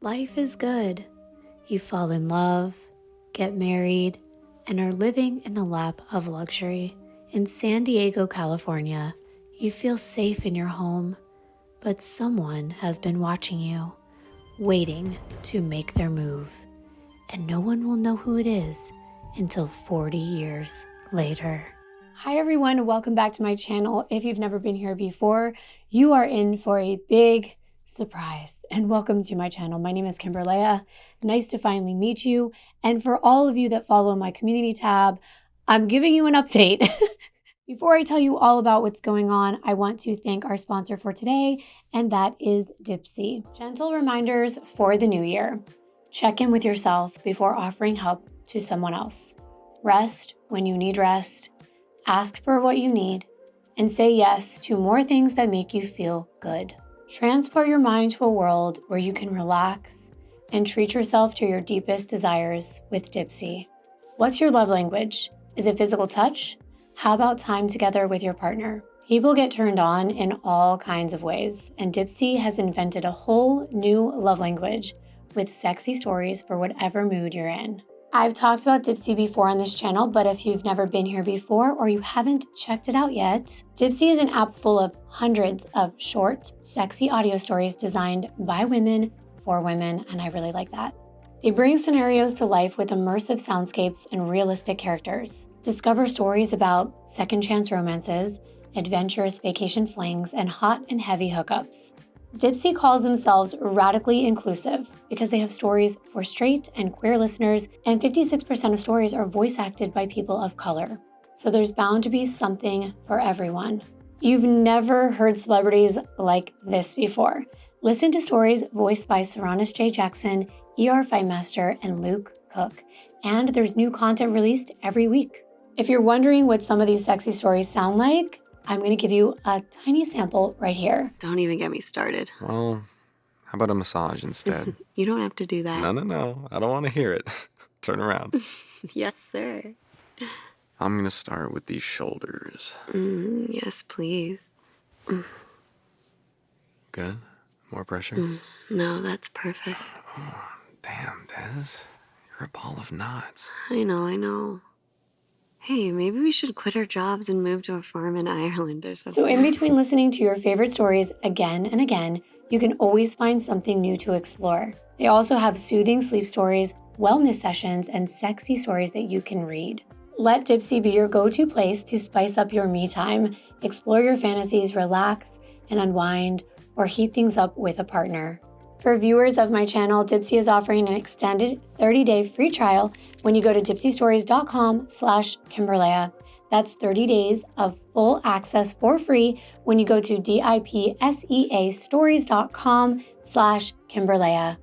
Life is good. You fall in love, get married, and are living in the lap of luxury. In San Diego, California, you feel safe in your home, but someone has been watching you, waiting to make their move, and no one will know who it is until 40 years later. Hi everyone, welcome back to my channel. If you've never been here before, you are in for a big surprise, and welcome to my channel. My name is Kimbyrleigha. Nice to finally meet you. And for all of you that follow my community tab, I'm giving you an update. Before I tell you all about what's going on, I want to thank our sponsor for today, and that is Dipsea. Gentle reminders for the new year. Check in with yourself before offering help to someone else. Rest when you need rest. Ask for what you need, and say yes to more things that make you feel good. Transport your mind to a world where you can relax and treat yourself to your deepest desires with Dipsea. What's your love language? Is it physical touch? How about time together with your partner? People get turned on in all kinds of ways, and Dipsea has invented a whole new love language with sexy stories for whatever mood you're in. I've talked about Dipsea before on this channel, but if you've never been here before or you haven't checked it out yet, Dipsea is an app full of hundreds of short, sexy audio stories designed by women for women, and I really like that. They bring scenarios to life with immersive soundscapes and realistic characters. Discover stories about second chance romances, adventurous vacation flings, and hot and heavy hookups. Dipsea calls themselves radically inclusive because they have stories for straight and queer listeners, and 56% of stories are voice acted by people of color. So there's bound to be something for everyone. You've never heard celebrities like this before. Listen to stories voiced by Saranis J. Jackson, ER Fightmaster, and Luke Cook. And there's new content released every week. If you're wondering what some of these sexy stories sound like, I'm going to give you a tiny sample right here. Don't even get me started. Well, how about a massage instead? You don't have to do that. No. I don't want to hear it. Turn around. Yes, sir. I'm going to start with these shoulders. Yes, please. Good? More pressure? No, that's perfect. Oh, damn, Des. You're a ball of knots. I know. Hey, maybe we should quit our jobs and move to a farm in Ireland or something. So in between listening to your favorite stories again and again, you can always find something new to explore. They also have soothing sleep stories, wellness sessions, and sexy stories that you can read. Let Dipsea be your go-to place to spice up your me time, explore your fantasies, relax and unwind, or heat things up with a partner. For viewers of my channel, Dipsea is offering an extended 30-day free trial when you go to dipseastories.com/Kimbyrleigha. That's 30 days of full access for free when you go to dipseastories.com/Kimbyrleigha.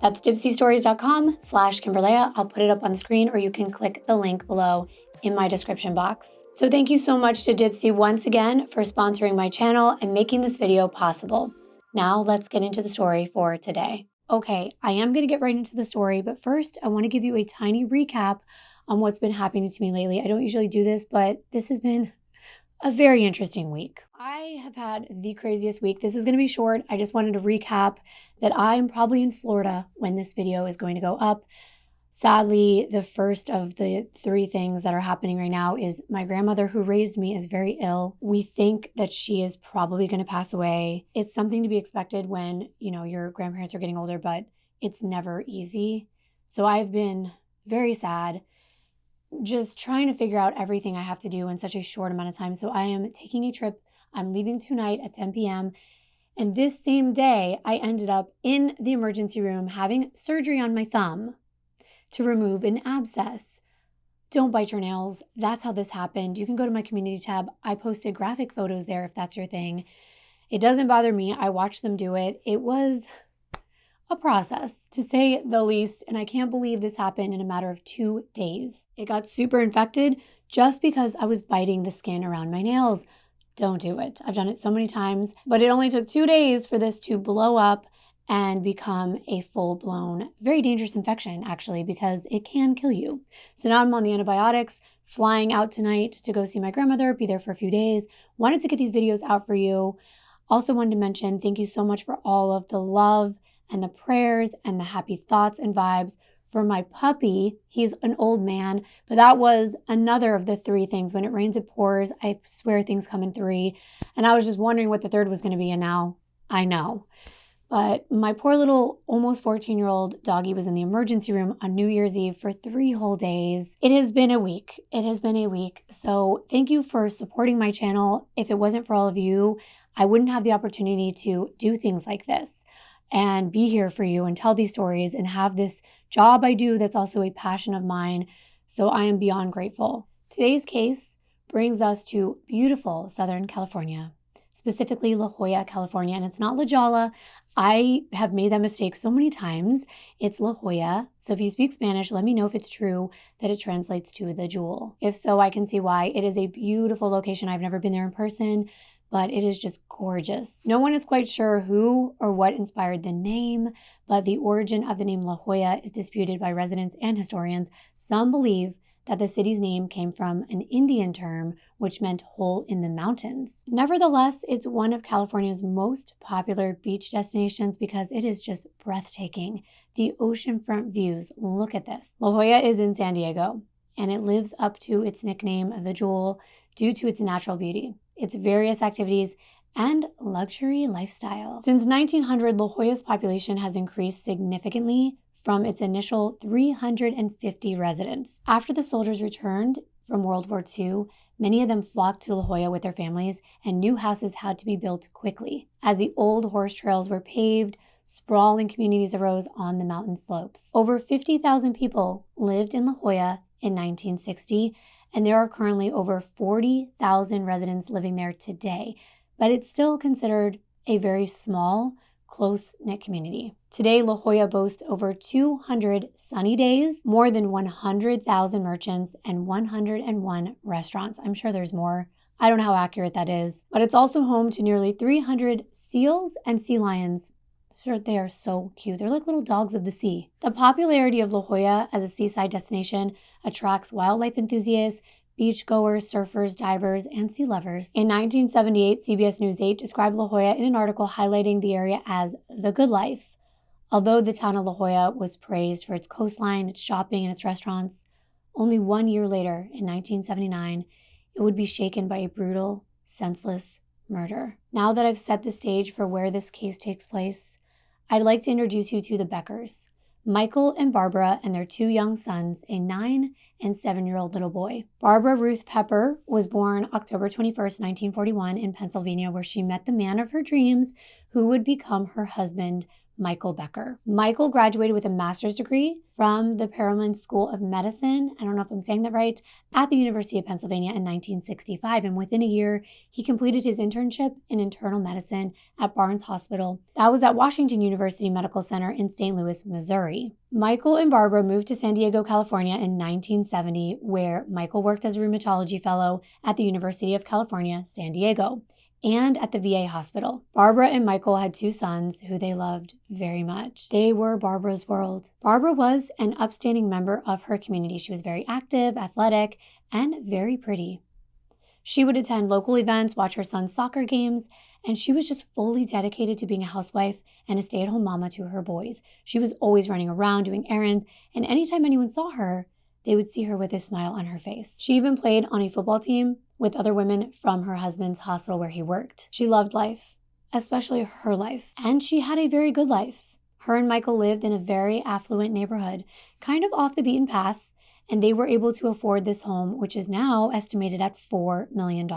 That's dipseastories.com/Kimbyrleigha. I'll put it up on the screen, or you can click the link below in my description box. So thank you so much to Dipsea once again for sponsoring my channel and making this video possible. Now let's get into the story for today. Okay, I am going to get right into the story, but first I want to give you a tiny recap on what's been happening to me lately. I don't usually do this, but this has been a very interesting week. I have had the craziest week. This is going to be short. I just wanted to recap that I'm probably in Florida when this video is going to go up. Sadly, the first of the three things that are happening right now is my grandmother who raised me is very ill. We think that she is probably going to pass away. It's something to be expected when, your grandparents are getting older, but it's never easy. So I've been very sad, just trying to figure out everything I have to do in such a short amount of time. So I am taking a trip. I'm leaving tonight at 10 p.m. And this same day, I ended up in the emergency room having surgery on my thumb to remove an abscess. Don't bite your nails. That's how this happened. You can go to my community tab. I posted graphic photos there if that's your thing. It doesn't bother me. I watched them do it. It was a process, to say the least, and I can't believe this happened in a matter of 2 days. It got super infected just because I was biting the skin around my nails. Don't do it. I've done it so many times, but it only took 2 days for this to blow up and become a full-blown, very dangerous infection, actually, because it can kill you. So now I'm on the antibiotics, flying out tonight to go see my grandmother, be there for a few days. Wanted to get these videos out for you. Also wanted to mention, thank you so much for all of the love and the prayers and the happy thoughts and vibes for my puppy. He's an old man, but that was another of the three things. When it rains, it pours. I swear things come in three. And I was just wondering what the third was going to be, and now I know. But my poor little almost 14-year-old doggy was in the emergency room on New Year's Eve for 3 whole days. It has been a week. So thank you for supporting my channel. If it wasn't for all of you, I wouldn't have the opportunity to do things like this and be here for you and tell these stories and have this job I do that's also a passion of mine. So I am beyond grateful. Today's case brings us to beautiful Southern California, specifically La Jolla, California. And it's not La Jolla. I have made that mistake so many times. It's La Jolla. So if you speak Spanish, let me know if it's true that it translates to the jewel. If so, I can see why. It is a beautiful location. I've never been there in person, but it is just gorgeous. No one is quite sure who or what inspired the name, but the origin of the name La Jolla is disputed by residents and historians. Some believe that the city's name came from an Indian term, which meant hole in the mountains. Nevertheless, it's one of California's most popular beach destinations because it is just breathtaking. The oceanfront views, look at this. La Jolla is in San Diego, and it lives up to its nickname, the Jewel, due to its natural beauty, its various activities, and luxury lifestyle. Since 1900, La Jolla's population has increased significantly from its initial 350 residents. After the soldiers returned from World War II, many of them flocked to La Jolla with their families, and new houses had to be built quickly. As the old horse trails were paved, sprawling communities arose on the mountain slopes. Over 50,000 people lived in La Jolla in 1960, and there are currently over 40,000 residents living there today, but it's still considered a very small, close-knit community. Today, La Jolla boasts over 200 sunny days, more than 100,000 merchants, and 101 restaurants. I'm sure there's more. I don't know how accurate that is, but it's also home to nearly 300 seals and sea lions. Sure, they are so cute. They're like little dogs of the sea. The popularity of La Jolla as a seaside destination attracts wildlife enthusiasts, beachgoers, surfers, divers, and sea lovers. In 1978, CBS News 8 described La Jolla in an article highlighting the area as the good life. Although the town of La Jolla was praised for its coastline, its shopping, and its restaurants, only 1 year later, in 1979, it would be shaken by a brutal, senseless murder. Now that I've set the stage for where this case takes place, I'd like to introduce you to the Beckers, Michael and Barbara, and their 2 young sons, a 9 and 7-year-old little boy. Barbara Ruth Pepper was born October 21st, 1941 in Pennsylvania, where she met the man of her dreams who would become her husband, Michael Becker. Michael graduated with a master's degree from the Perelman School of Medicine, I don't know if I'm saying that right, at the University of Pennsylvania in 1965. And within a year, he completed his internship in internal medicine at Barnes Hospital. That was at Washington University Medical Center in St. Louis, Missouri. Michael and Barbara moved to San Diego, California in 1970, where Michael worked as a rheumatology fellow at the University of California, San Diego, and at the VA hospital. Barbara and Michael had 2 sons who they loved very much. They were Barbara's world. Barbara was an upstanding member of her community. She was very active, athletic, and very pretty. She would attend local events, watch her son's soccer games, and she was just fully dedicated to being a housewife and a stay-at-home mama to her boys. She was always running around, doing errands, and anytime anyone saw her, they would see her with a smile on her face. She even played on a football team with other women from her husband's hospital where he worked. She loved life, especially her life, and she had a very good life. Her and Michael lived in a very affluent neighborhood, kind of off the beaten path, and they were able to afford this home, which is now estimated at $4 million,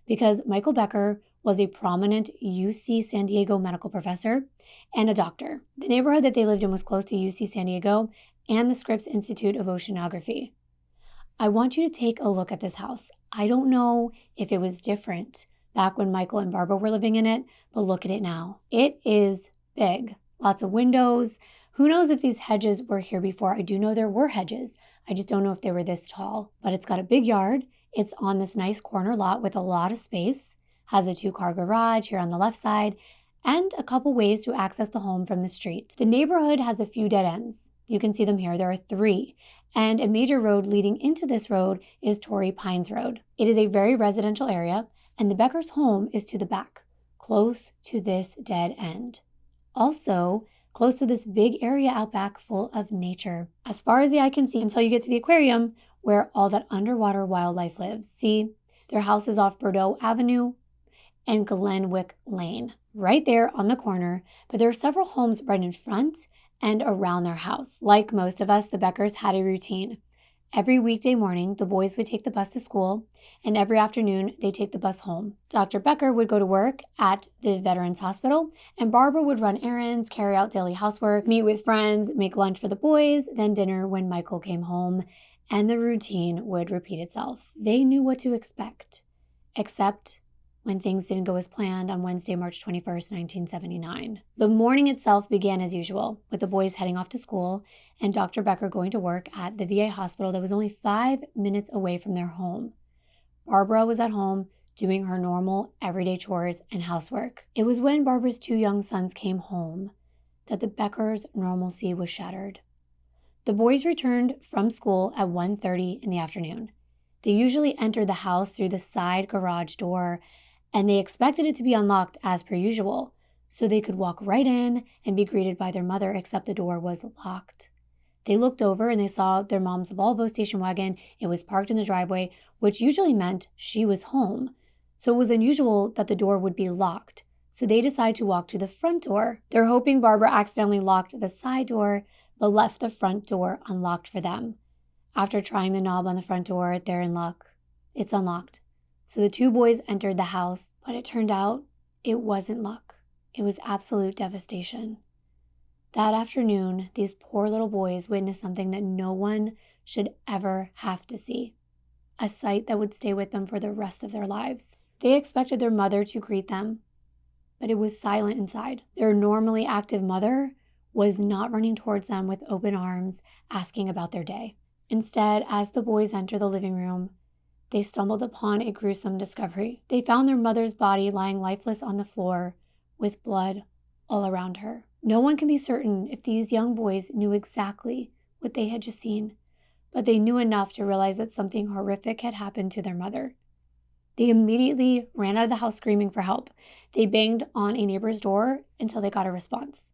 because Michael Becker was a prominent UC San Diego medical professor and a doctor. The neighborhood that they lived in was close to UC San Diego and the Scripps Institute of Oceanography. I want you to take a look at this house. I don't know if it was different back when Michael and Barbara were living in it, but look at it now. It is big. Lots of windows. Who knows if these hedges were here before? I do know there were hedges. I just don't know if they were this tall. But it's got a big yard. It's on this nice corner lot with a lot of space. Has a 2-car garage here on the left side and a couple ways to access the home from the street. The neighborhood has a few dead ends. You can see them here. There are 3. And a major road leading into this road is Torrey Pines Road. It is a very residential area, and the Becker's home is to the back, close to this dead end. Also, close to this big area out back full of nature, as far as the eye can see until you get to the aquarium where all that underwater wildlife lives. See, their house is off Bordeaux Avenue and Glenwick Lane, right there on the corner, but there are several homes right in front and around their house. Like most of us, the Beckers had a routine. Every weekday morning, the boys would take the bus to school, and every afternoon, they'd take the bus home. Dr. Becker would go to work at the Veterans Hospital, and Barbara would run errands, carry out daily housework, meet with friends, make lunch for the boys, then dinner when Michael came home, and the routine would repeat itself. They knew what to expect, except when things didn't go as planned on Wednesday, March 21st, 1979. The morning itself began as usual, with the boys heading off to school and Dr. Becker going to work at the VA hospital that was only 5 minutes away from their home. Barbara was at home doing her normal everyday chores and housework. It was when Barbara's 2 young sons came home that the Beckers' normalcy was shattered. The boys returned from school at 1:30 in the afternoon. They usually entered the house through the side garage door, and they expected it to be unlocked as per usual, so they could walk right in and be greeted by their mother, except the door was locked. They looked over and they saw their mom's Volvo station wagon. It was parked in the driveway, which usually meant she was home. So it was unusual that the door would be locked. So they decided to walk to the front door. They're hoping Barbara accidentally locked the side door, but left the front door unlocked for them. After trying the knob on the front door, they're in luck. It's unlocked. So the 2 boys entered the house, but it turned out it wasn't luck. It was absolute devastation. That afternoon, these poor little boys witnessed something that no one should ever have to see, a sight that would stay with them for the rest of their lives. They expected their mother to greet them, but it was silent inside. Their normally active mother was not running towards them with open arms, asking about their day. Instead, as the boys entered the living room, they stumbled upon a gruesome discovery. They found their mother's body lying lifeless on the floor with blood all around her. No one can be certain if these young boys knew exactly what they had just seen, but they knew enough to realize that something horrific had happened to their mother. They immediately ran out of the house screaming for help. They banged on a neighbor's door until they got a response.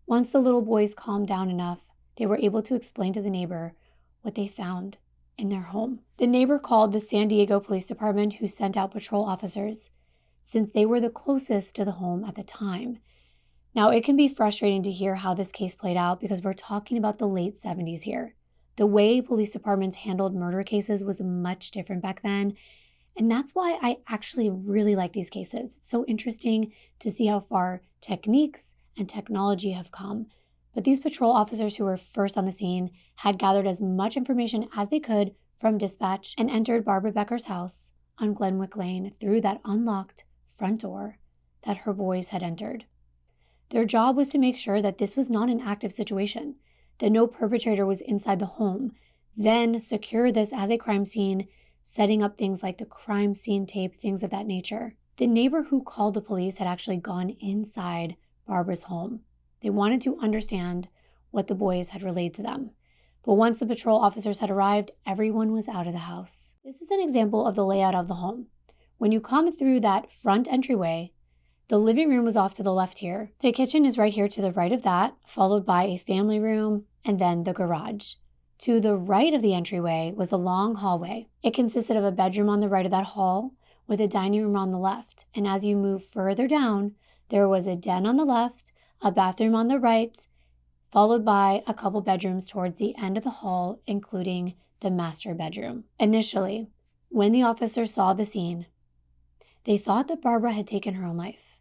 Once the little boys calmed down enough, they were able to explain to the neighbor what they found in their home. The neighbor called the San Diego Police Department, who sent out patrol officers, since they were the closest to the home at the time. Now, it can be frustrating to hear how this case played out because we're talking about the late 70s here. The way police departments handled murder cases was much different back then, and that's why I actually really like these cases. It's so interesting to see how far techniques and technology have come. But these patrol officers who were first on the scene had gathered as much information as they could from dispatch and entered Barbara Becker's house on Glenwick Lane through that unlocked front door that her boys had entered. Their job was to make sure that this was not an active situation, that no perpetrator was inside the home, then secure this as a crime scene, setting up things like the crime scene tape, things of that nature. The neighbor who called the police had actually gone inside Barbara's home. They wanted to understand what the boys had relayed to them. But once the patrol officers had arrived, everyone was out of the house. This is an example of the layout of the home. When you come through that front entryway, the living room was off to the left here. The kitchen is right here to the right of that, followed by a family room and then the garage. To the right of the entryway was the long hallway. It consisted of a bedroom on the right of that hall with a dining room on the left. And as you move further down, there was a den on the left, a bathroom on the right, followed by a couple bedrooms towards the end of the hall, including the master bedroom. Initially, when the officers saw the scene, they thought that Barbara had taken her own life.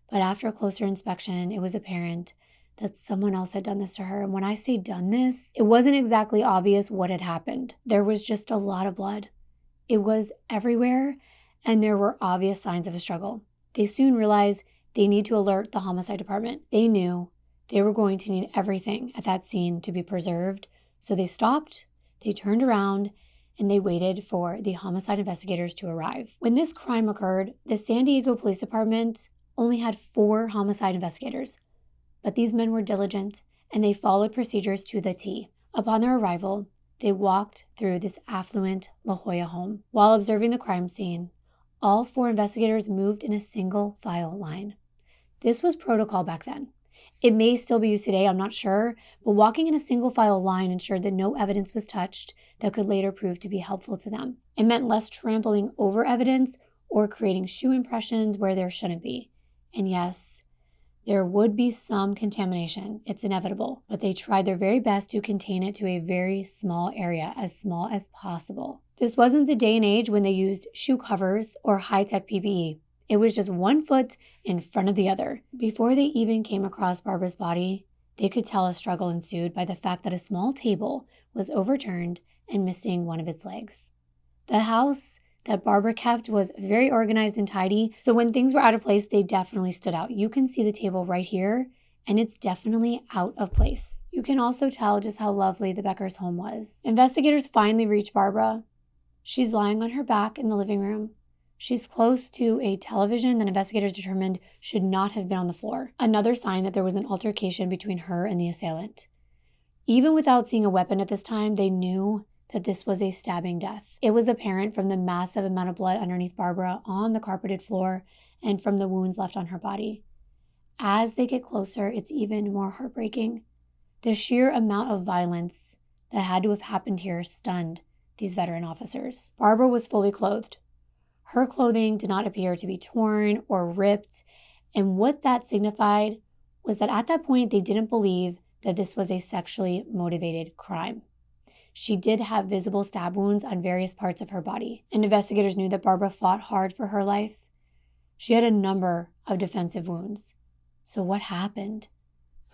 But after a closer inspection, it was apparent that someone else had done this to her. And when I say done this, it wasn't exactly obvious what had happened. There was just a lot of blood. It was everywhere, and there were obvious signs of a struggle. They soon realized they need to alert the homicide department. They knew they were going to need everything at that scene to be preserved. So they stopped, they turned around, and they waited for the homicide investigators to arrive. When this crime occurred, the San Diego Police Department only had 4 homicide investigators. But these men were diligent, and they followed procedures to the T. Upon their arrival, they walked through this affluent La Jolla home. While observing the crime scene, all 4 investigators moved in a single file line. This was protocol back then. It may still be used today, I'm not sure, but walking in a single file line ensured that no evidence was touched that could later prove to be helpful to them. It meant less trampling over evidence or creating shoe impressions where there shouldn't be. And yes, there would be some contamination. It's inevitable, but they tried their very best to contain it to a very small area, as small as possible. This wasn't the day and age when they used shoe covers or high-tech PPE. It was just one foot in front of the other. Before they even came across Barbara's body, they could tell a struggle ensued by the fact that a small table was overturned and missing one of its legs. The house that Barbara kept was very organized and tidy, so when things were out of place, they definitely stood out. You can see the table right here, and it's definitely out of place. You can also tell just how lovely the Becker's home was. Investigators finally reached Barbara. She's lying on her back in the living room. She's close to a television that investigators determined should not have been on the floor. Another sign that there was an altercation between her and the assailant. Even without seeing a weapon at this time, they knew that this was a stabbing death. It was apparent from the massive amount of blood underneath Barbara on the carpeted floor and from the wounds left on her body. As they get closer, it's even more heartbreaking. The sheer amount of violence that had to have happened here stunned these veteran officers. Barbara was fully clothed. Her clothing did not appear to be torn or ripped, and what that signified was that at that point they didn't believe that this was a sexually motivated crime. She did have visible stab wounds on various parts of her body, and investigators knew that Barbara fought hard for her life. She had a number of defensive wounds. So what happened?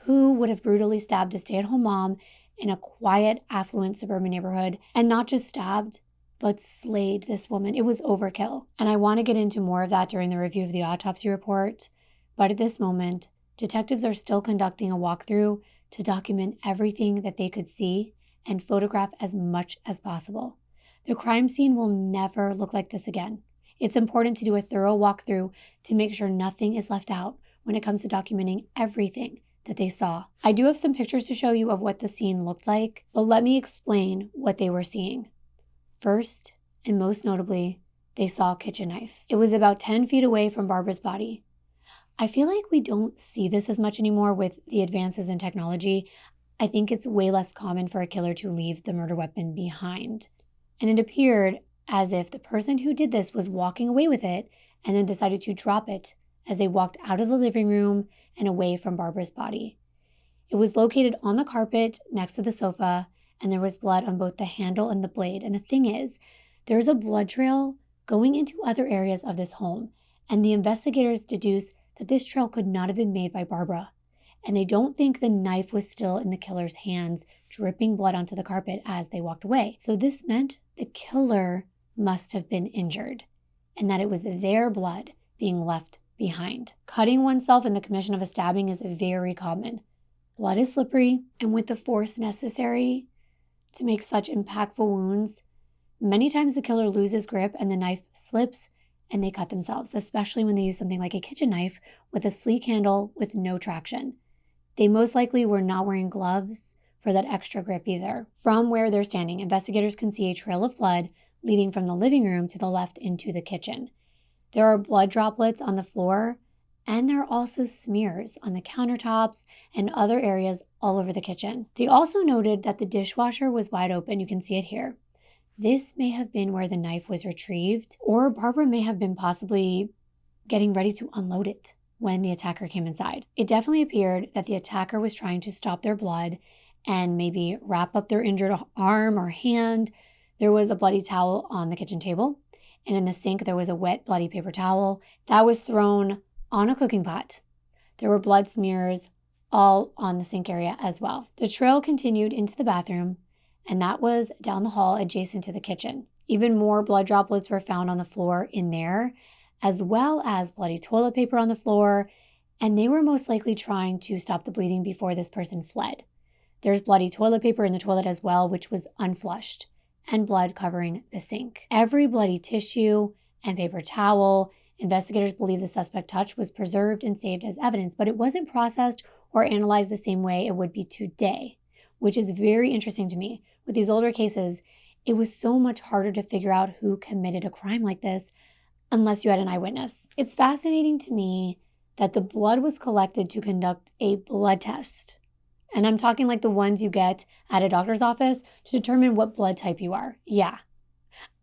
Who would have brutally stabbed a stay-at-home mom in a quiet, affluent suburban neighborhood, and not just stabbed, but slayed this woman? It was overkill. And I want to get into more of that during the review of the autopsy report. But at this moment, detectives are still conducting a walkthrough to document everything that they could see and photograph as much as possible. The crime scene will never look like this again. It's important to do a thorough walkthrough to make sure nothing is left out when it comes to documenting everything that they saw. I do have some pictures to show you of what the scene looked like, but let me explain what they were seeing. First, and most notably, they saw a kitchen knife. It was about 10 feet away from Barbara's body. I feel like we don't see this as much anymore with the advances in technology. I think it's way less common for a killer to leave the murder weapon behind. And it appeared as if the person who did this was walking away with it and then decided to drop it as they walked out of the living room and away from Barbara's body. It was located on the carpet next to the sofa, and there was blood on both the handle and the blade. And the thing is, there's a blood trail going into other areas of this home, and the investigators deduce that this trail could not have been made by Barbara. And they don't think the knife was still in the killer's hands, dripping blood onto the carpet as they walked away. So this meant the killer must have been injured, and that it was their blood being left behind. Cutting oneself in the commission of a stabbing is very common. Blood is slippery, and with the force necessary to make such impactful wounds, many times the killer loses grip and the knife slips and they cut themselves, especially when they use something like a kitchen knife with a sleek handle with no traction. They most likely were not wearing gloves for that extra grip either. From where they're standing, investigators can see a trail of blood leading from the living room to the left into the kitchen. There are blood droplets on the floor, and there are also smears on the countertops and other areas all over the kitchen. They also noted that the dishwasher was wide open. You can see it here. This may have been where the knife was retrieved, or Barbara may have been possibly getting ready to unload it when the attacker came inside. It definitely appeared that the attacker was trying to stop their blood and maybe wrap up their injured arm or hand. There was a bloody towel on the kitchen table, and in the sink there was a wet, bloody paper towel that was thrown on a cooking pot. There were blood smears all on the sink area as well. The trail continued into the bathroom, and that was down the hall adjacent to the kitchen. Even more blood droplets were found on the floor in there, as well as bloody toilet paper on the floor, and they were most likely trying to stop the bleeding before this person fled. There's bloody toilet paper in the toilet as well, which was unflushed, and blood covering the sink. Every bloody tissue and paper towel investigators believe the suspect touched was preserved and saved as evidence, but it wasn't processed or analyzed the same way it would be today, which is very interesting to me. With these older cases, it was so much harder to figure out who committed a crime like this unless you had an eyewitness. It's fascinating to me that the blood was collected to conduct a blood test. And I'm talking like the ones you get at a doctor's office to determine what blood type you are. Yeah,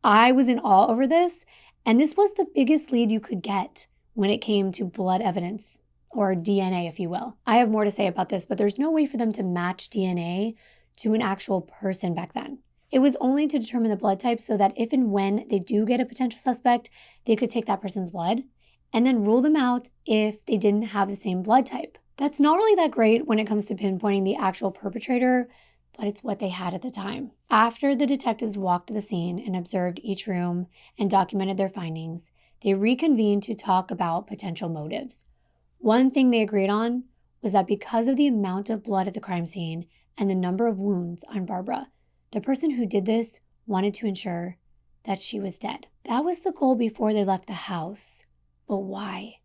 I was in awe over this, and this was the biggest lead you could get when it came to blood evidence, or DNA, if you will. I have more to say about this, but there's no way for them to match DNA to an actual person back then. It was only to determine the blood type so that if and when they do get a potential suspect, they could take that person's blood and then rule them out if they didn't have the same blood type. That's not really that great when it comes to pinpointing the actual perpetrator, but it's what they had at the time. After the detectives walked to the scene and observed each room and documented their findings, they reconvened to talk about potential motives. One thing they agreed on was that because of the amount of blood at the crime scene and the number of wounds on Barbara, the person who did this wanted to ensure that she was dead. That was the goal before they left the house. But why?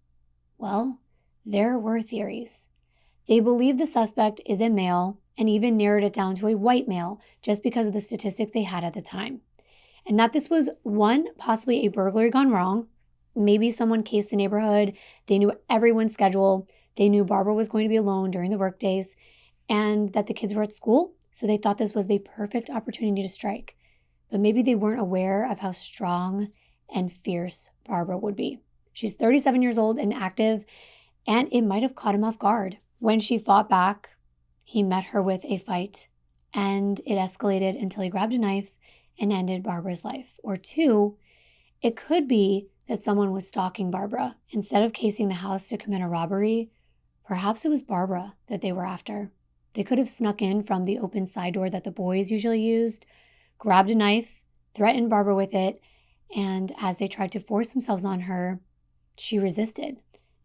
Well, there were theories. They believed the suspect is a male and even narrowed it down to a white male just because of the statistics they had at the time. And that this was one, possibly a burglary gone wrong. Maybe someone cased the neighborhood. They knew everyone's schedule. They knew Barbara was going to be alone during the workdays and that the kids were at school. So they thought this was the perfect opportunity to strike. But maybe they weren't aware of how strong and fierce Barbara would be. She's 37 years old and active, and it might have caught him off guard. When she fought back, he met her with a fight, and it escalated until he grabbed a knife and ended Barbara's life. Or two, it could be that someone was stalking Barbara. Instead of casing the house to commit a robbery, perhaps it was Barbara that they were after. They could have snuck in from the open side door that the boys usually used, grabbed a knife, threatened Barbara with it, and as they tried to force themselves on her, she resisted.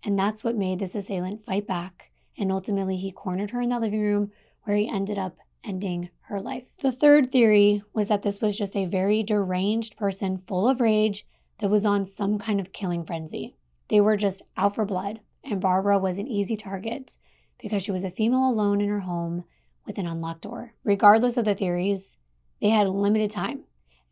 And that's what made this assailant fight back. And ultimately, he cornered her in that living room where he ended up ending her life. The third theory was that this was just a very deranged person full of rage that was on some kind of killing frenzy. They were just out for blood, and Barbara was an easy target because she was a female alone in her home with an unlocked door. Regardless of the theories, they had limited time.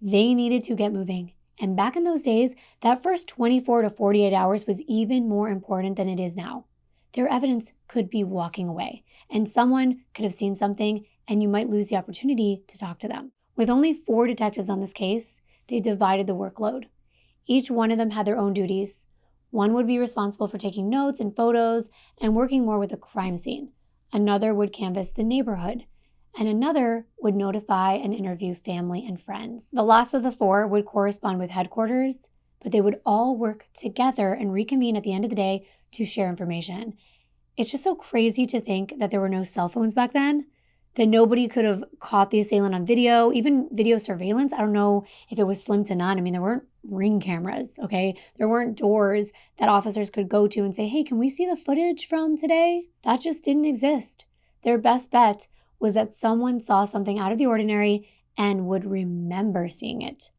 They needed to get moving. And back in those days, that first 24 to 48 hours was even more important than it is now. Their evidence could be walking away, and someone could have seen something, and you might lose the opportunity to talk to them. With only 4 detectives on this case, they divided the workload. Each one of them had their own duties. One would be responsible for taking notes and photos and working more with the crime scene. Another would canvass the neighborhood, and another would notify and interview family and friends. The last of the 4 would correspond with headquarters, but they would all work together and reconvene at the end of the day to share information. It's just so crazy to think that there were no cell phones back then, that nobody could have caught the assailant on video, even video surveillance. I don't know if it was slim to none. I mean, there weren't Ring cameras, okay? There weren't doors that officers could go to and say, hey, can we see the footage from today? That just didn't exist. Their best bet was that someone saw something out of the ordinary and would remember seeing it.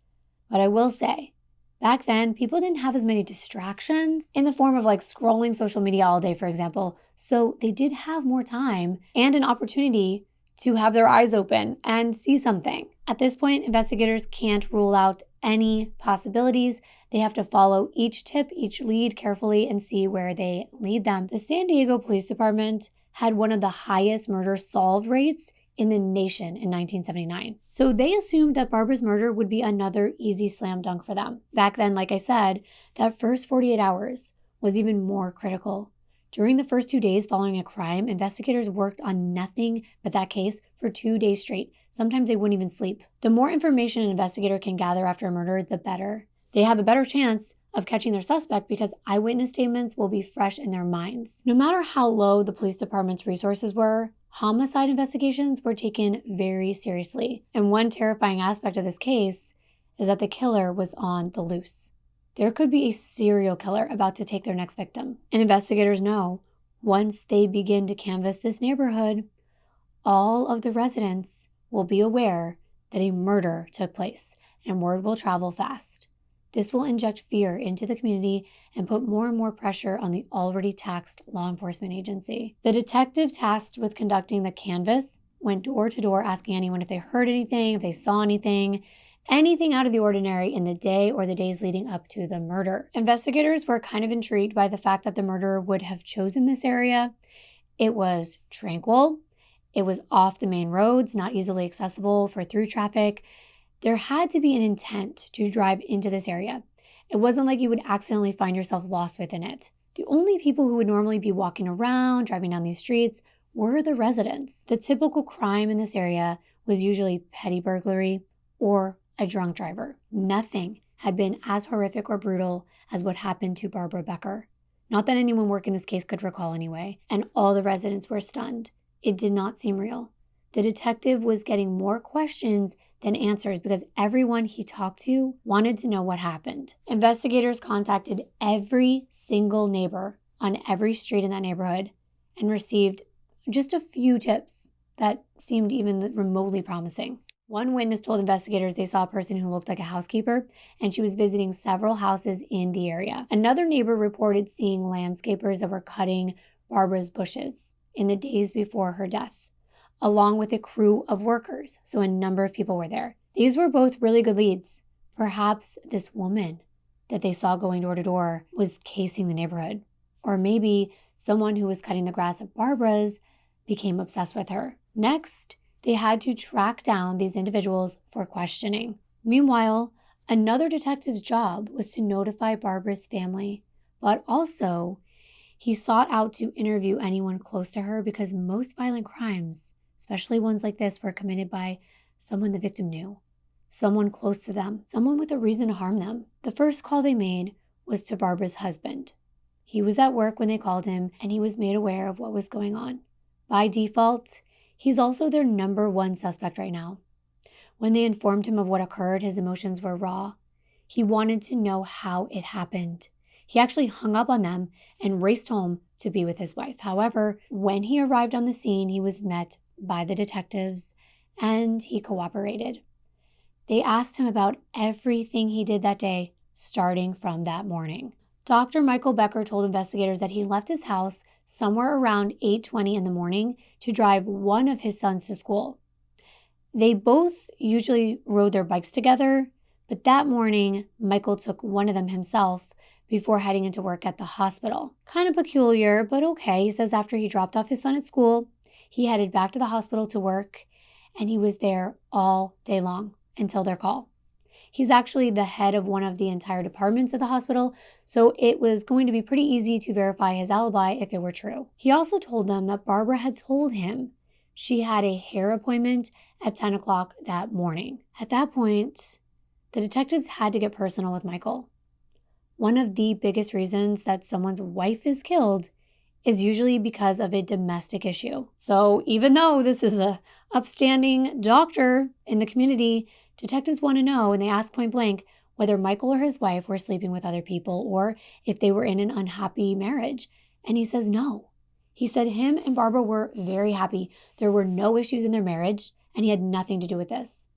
But I will say, back then, people didn't have as many distractions in the form of like scrolling social media all day, for example. So they did have more time and an opportunity to have their eyes open and see something. At this point, investigators can't rule out any possibilities. They have to follow each tip, each lead carefully and see where they lead them. The San Diego Police Department had one of the highest murder solved rates in the nation in 1979. So they assumed that Barbara's murder would be another easy slam dunk for them. Back then, like I said, that first 48 hours was even more critical. During the first 2 days following a crime, investigators worked on nothing but that case for 2 days straight. Sometimes they wouldn't even sleep. The more information an investigator can gather after a murder, the better. They have a better chance of catching their suspect because eyewitness statements will be fresh in their minds. No matter how low the police department's resources were, homicide investigations were taken very seriously. And one terrifying aspect of this case is that the killer was on the loose. There could be a serial killer about to take their next victim. And investigators know once they begin to canvass this neighborhood, all of the residents will be aware that a murder took place and word will travel fast. This will inject fear into the community and put more and more pressure on the already taxed law enforcement agency. The detective tasked with conducting the canvass went door to door asking anyone if they heard anything, if they saw anything, anything out of the ordinary in the day or the days leading up to the murder. Investigators were kind of intrigued by the fact that the murderer would have chosen this area. It was tranquil. It was off the main roads, not easily accessible for through traffic. There had to be an intent to drive into this area. It wasn't like you would accidentally find yourself lost within it. The only people who would normally be walking around, driving down these streets, were the residents. The typical crime in this area was usually petty burglary or a drunk driver. Nothing had been as horrific or brutal as what happened to Barbara Becker. Not that anyone working this case could recall anyway, and all the residents were stunned. It did not seem real. The detective was getting more questions than answers because everyone he talked to wanted to know what happened. Investigators contacted every single neighbor on every street in that neighborhood and received just a few tips that seemed even remotely promising. One witness told investigators they saw a person who looked like a housekeeper, and she was visiting several houses in the area. Another neighbor reported seeing landscapers that were cutting Barbara's bushes in the days before her death, along with a crew of workers, so a number of people were there. These were both really good leads. Perhaps this woman that they saw going door to door was casing the neighborhood, or maybe someone who was cutting the grass at Barbara's became obsessed with her. Next, they had to track down these individuals for questioning. Meanwhile, another detective's job was to notify Barbara's family, but also he sought out to interview anyone close to her because most violent crimes, especially ones like this, were committed by someone the victim knew, someone close to them, someone with a reason to harm them. The first call they made was to Barbara's husband. He was at work when they called him, and he was made aware of what was going on. By default, he's also their number one suspect right now. When they informed him of what occurred, his emotions were raw. He wanted to know how it happened. He actually hung up on them and raced home to be with his wife. However, when he arrived on the scene, he was met by the detectives and he cooperated. They asked him about everything he did that day, starting from that morning. Dr. Michael Becker told investigators that he left his house somewhere around 8:20 in the morning to drive one of his sons to school. They both usually rode their bikes together, but that morning, Michael took one of them himself before heading into work at the hospital. Kind of peculiar, but okay. He says after he dropped off his son at school, he headed back to the hospital to work, and he was there all day long until their call. He's actually the head of one of the entire departments at the hospital, so it was going to be pretty easy to verify his alibi if it were true. He also told them that Barbara had told him she had a hair appointment at 10 o'clock that morning. At that point, the detectives had to get personal with Michael. One of the biggest reasons that someone's wife is killed is usually because of a domestic issue. So even though this is a upstanding doctor in the community, detectives want to know, and they ask point blank, whether Michael or his wife were sleeping with other people or if they were in an unhappy marriage. And he says no. He said him and Barbara were very happy. There were no issues in their marriage, and he had nothing to do with this.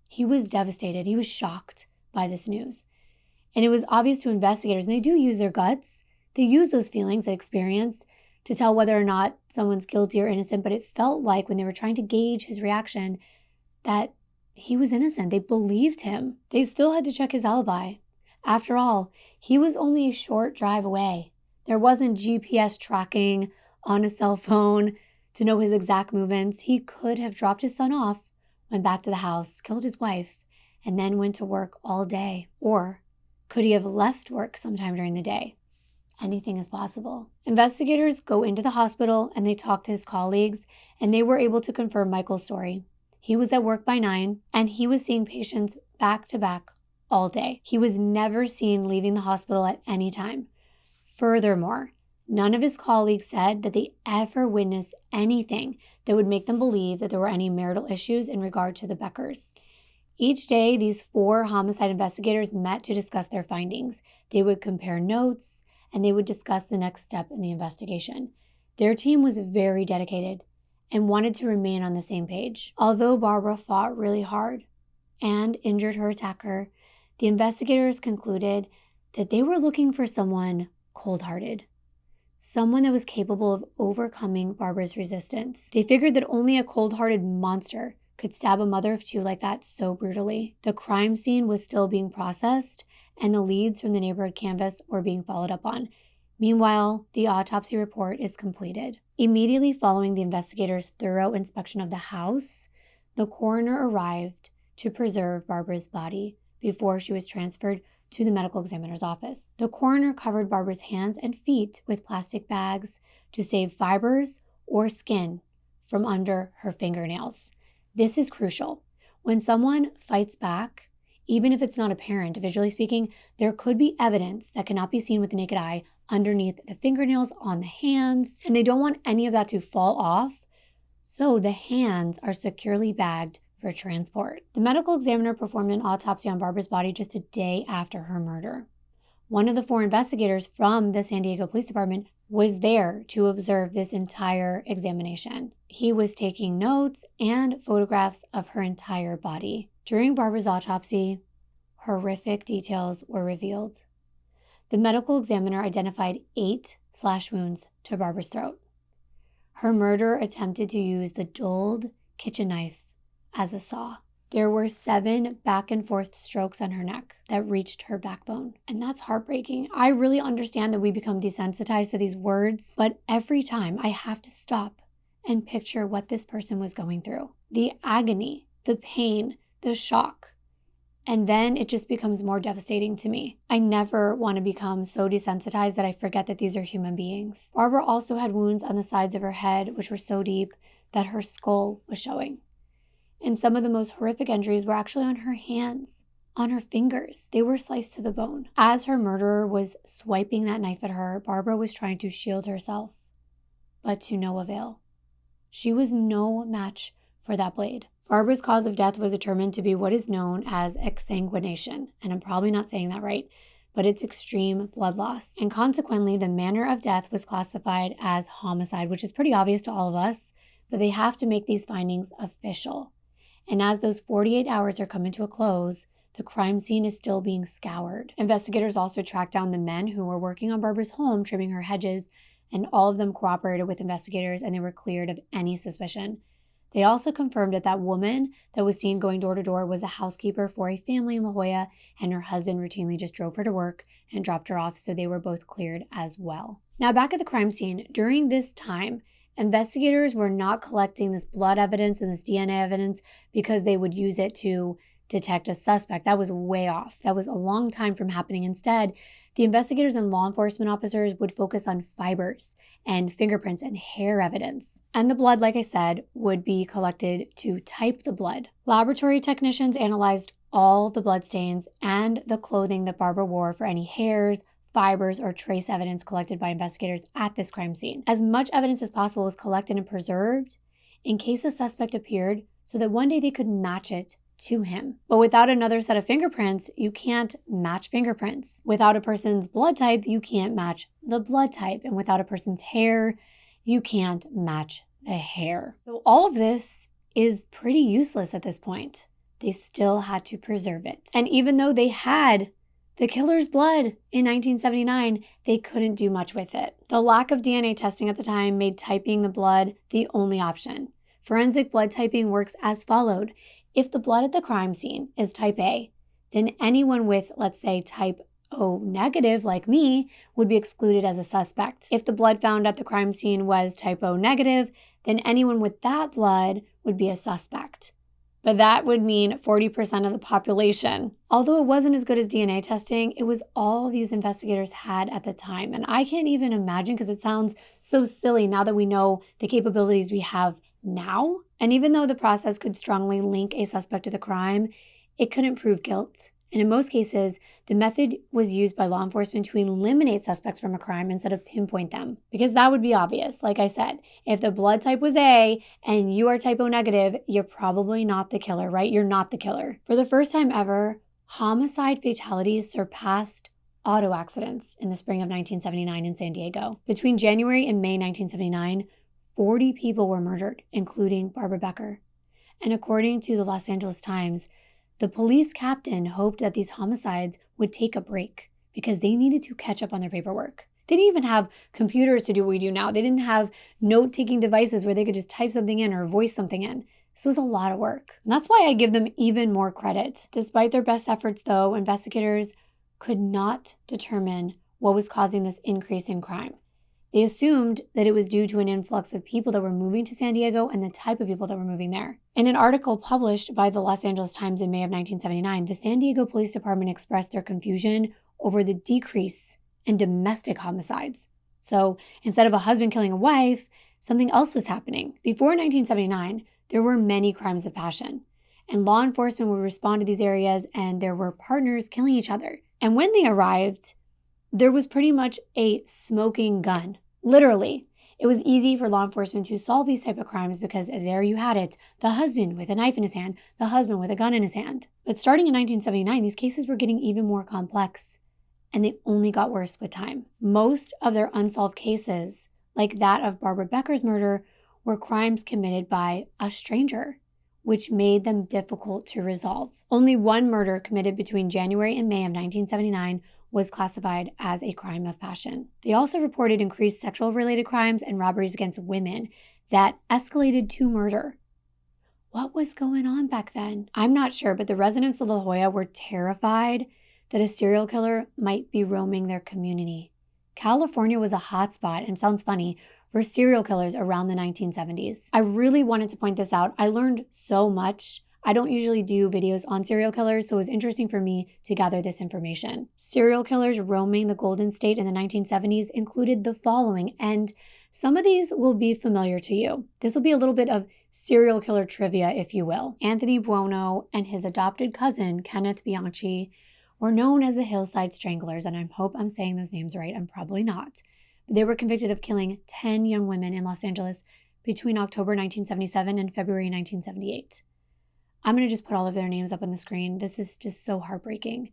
He was devastated. He was shocked by this news. And it was obvious to investigators, and they do use their guts. They use those feelings they experienced to tell whether or not someone's guilty or innocent, but it felt like when they were trying to gauge his reaction that he was innocent. They believed him. They still had to check his alibi. After all, he was only a short drive away. There wasn't GPS tracking on a cell phone to know his exact movements. He could have dropped his son off, went back to the house, killed his wife, and then went to work all day. Or could he have left work sometime during the day? Anything is possible. Investigators go into the hospital and they talk to his colleagues, and they were able to confirm Michael's story. He was at work by 9, and he was seeing patients back to back all day. He was never seen leaving the hospital at any time. Furthermore, none of his colleagues said that they ever witnessed anything that would make them believe that there were any marital issues in regard to the Beckers. Each day, these 4 homicide investigators met to discuss their findings. They would compare notes, and they would discuss the next step in the investigation. Their team was very dedicated and wanted to remain on the same page. Although Barbara fought really hard and injured her attacker, the investigators concluded that they were looking for someone cold-hearted, someone that was capable of overcoming Barbara's resistance. They figured that only a cold-hearted monster could stab a mother of two like that so brutally. The crime scene was still being processed, and the leads from the neighborhood canvas were being followed up on. Meanwhile, the autopsy report is completed. Immediately following the investigators' thorough inspection of the house, the coroner arrived to preserve Barbara's body before she was transferred to the medical examiner's office. The coroner covered Barbara's hands and feet with plastic bags to save fibers or skin from under her fingernails. This is crucial. When someone fights back, even if it's not apparent, visually speaking, there could be evidence that cannot be seen with the naked eye underneath the fingernails on the hands, and they don't want any of that to fall off, so the hands are securely bagged for transport. The medical examiner performed an autopsy on Barbara's body just a day after her murder. One of the 4 investigators from the San Diego Police Department was there to observe this entire examination. He was taking notes and photographs of her entire body. During Barbara's autopsy, horrific details were revealed. The medical examiner identified 8 slash wounds to Barbara's throat. Her murderer attempted to use the dulled kitchen knife as a saw. There were 7 back and forth strokes on her neck that reached her backbone. And that's heartbreaking. I really understand that we become desensitized to these words, but every time I have to stop and picture what this person was going through. The agony, the pain, the shock. And then it just becomes more devastating to me. I never want to become so desensitized that I forget that these are human beings. Barbara also had wounds on the sides of her head, which were so deep that her skull was showing. And some of the most horrific injuries were actually on her hands, on her fingers. They were sliced to the bone. As her murderer was swiping that knife at her, Barbara was trying to shield herself, but to no avail. She was no match for that blade. Barbara's cause of death was determined to be what is known as exsanguination, and I'm probably not saying that right, but it's extreme blood loss. And consequently, the manner of death was classified as homicide, which is pretty obvious to all of us, but they have to make these findings official. And as those 48 hours are coming to a close, the crime scene is still being scoured. Investigators also tracked down the men who were working on Barbara's home, trimming her hedges, and all of them cooperated with investigators and they were cleared of any suspicion. They also confirmed that that woman that was seen going door to door was a housekeeper for a family in La Jolla, and her husband routinely just drove her to work and dropped her off, so they were both cleared as well. Now, back at the crime scene, during this time, investigators were not collecting this blood evidence and this DNA evidence because they would use it to detect a suspect. That was way off. That was a long time from happening. Instead, the investigators and law enforcement officers would focus on fibers and fingerprints and hair evidence. And the blood, like I said, would be collected to type the blood. Laboratory technicians analyzed all the blood stains and the clothing that Barbara wore for any hairs, fibers, or trace evidence collected by investigators at this crime scene. As much evidence as possible was collected and preserved in case a suspect appeared so that one day they could match it to him. But without another set of fingerprints, you can't match fingerprints. Without a person's blood type, you can't match the blood type. And without a person's hair, you can't match the hair. So all of this is pretty useless at this point. They still had to preserve it. And even though they had the killer's blood in 1979, they couldn't do much with it. The lack of DNA testing at the time made typing the blood the only option. Forensic blood typing works as followed. If the blood at the crime scene is type A, then anyone with, let's say, type O negative, like me, would be excluded as a suspect. If the blood found at the crime scene was type O negative, then anyone with that blood would be a suspect. But that would mean 40% of the population. Although it wasn't as good as DNA testing, it was all these investigators had at the time. And I can't even imagine, because it sounds so silly now that we know the capabilities we have now. And even though the process could strongly link a suspect to the crime, it couldn't prove guilt. And in most cases, the method was used by law enforcement to eliminate suspects from a crime instead of pinpoint them. Because that would be obvious. Like I said, if the blood type was A and you are type O negative, you're probably not the killer, right? You're not the killer. For the first time ever, homicide fatalities surpassed auto accidents in the spring of 1979 in San Diego. Between January and May 1979, 40 people were murdered, including Barbara Becker. And according to the Los Angeles Times, the police captain hoped that these homicides would take a break because they needed to catch up on their paperwork. They didn't even have computers to do what we do now. They didn't have note-taking devices where they could just type something in or voice something in. This was a lot of work. And that's why I give them even more credit. Despite their best efforts, though, investigators could not determine what was causing this increase in crime. They assumed that it was due to an influx of people that were moving to San Diego and the type of people that were moving there. In an article published by the Los Angeles Times in May of 1979, the San Diego Police Department expressed their confusion over the decrease in domestic homicides. So instead of a husband killing a wife, something else was happening. Before 1979, there were many crimes of passion, and law enforcement would respond to these areas, and there were partners killing each other. And when they arrived, there was pretty much a smoking gun. Literally, it was easy for law enforcement to solve these type of crimes because there you had it, the husband with a knife in his hand, the husband with a gun in his hand. But starting in 1979, these cases were getting even more complex, and they only got worse with time. Most of their unsolved cases, like that of Barbara Becker's murder, were crimes committed by a stranger, which made them difficult to resolve. Only one murder committed between January and May of 1979 was classified as a crime of passion. They also reported increased sexual-related crimes and robberies against women that escalated to murder. What was going on back then? I'm not sure, but the residents of La Jolla were terrified that a serial killer might be roaming their community. California was a hotspot, and sounds funny, for serial killers around the 1970s. I really wanted to point this out. I learned so much. I don't usually do videos on serial killers, so it was interesting for me to gather this information. Serial killers roaming the Golden State in the 1970s included the following, and some of these will be familiar to you. This will be a little bit of serial killer trivia, if you will. Anthony Buono and his adopted cousin, Kenneth Bianchi, were known as the Hillside Stranglers, and I hope I'm saying those names right. I'm probably not. But they were convicted of killing 10 young women in Los Angeles between October 1977 and February 1978. I'm going to just put all of their names up on the screen. This is just so heartbreaking.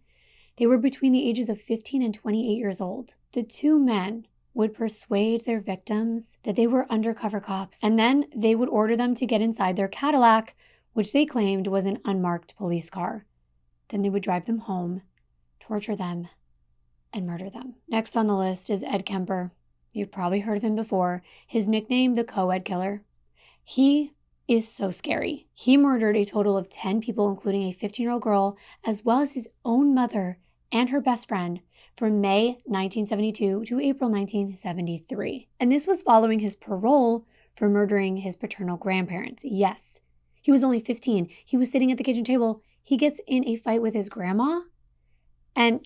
They were between the ages of 15 and 28 years old. The two men would persuade their victims that they were undercover cops, and then they would order them to get inside their Cadillac, which they claimed was an unmarked police car. Then they would drive them home, torture them, and murder them. Next on the list is Ed Kemper. You've probably heard of him before. His nickname, the Co-Ed Killer. He is so scary. He murdered a total of 10 people, including a 15-year-old girl, as well as his own mother and her best friend, from May 1972 to April 1973. And this was following his parole for murdering his paternal grandparents. Yes, he was only 15. He was sitting at the kitchen table. He gets in a fight with his grandma. And,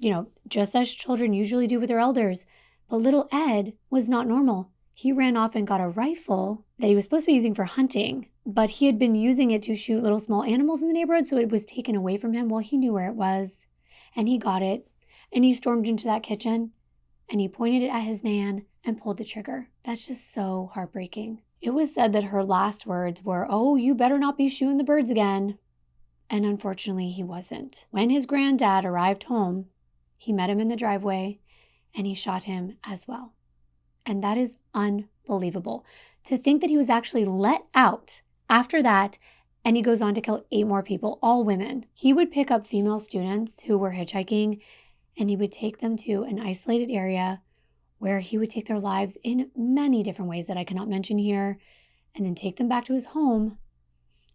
just as children usually do with their elders. But little Ed was not normal. He ran off and got a rifle that he was supposed to be using for hunting, but he had been using it to shoot little small animals in the neighborhood, so it was taken away from him. Well, he knew where it was, and he got it, and he stormed into that kitchen, and he pointed it at his nan and pulled the trigger. That's just so heartbreaking. It was said that her last words were, "Oh, you better not be shooting the birds again." And unfortunately, he wasn't. When his granddad arrived home, he met him in the driveway, and he shot him as well. And that is unbelievable. To think that he was actually let out after that, and he goes on to kill 8 more people, all women. He would pick up female students who were hitchhiking, and he would take them to an isolated area where he would take their lives in many different ways that I cannot mention here, and then take them back to his home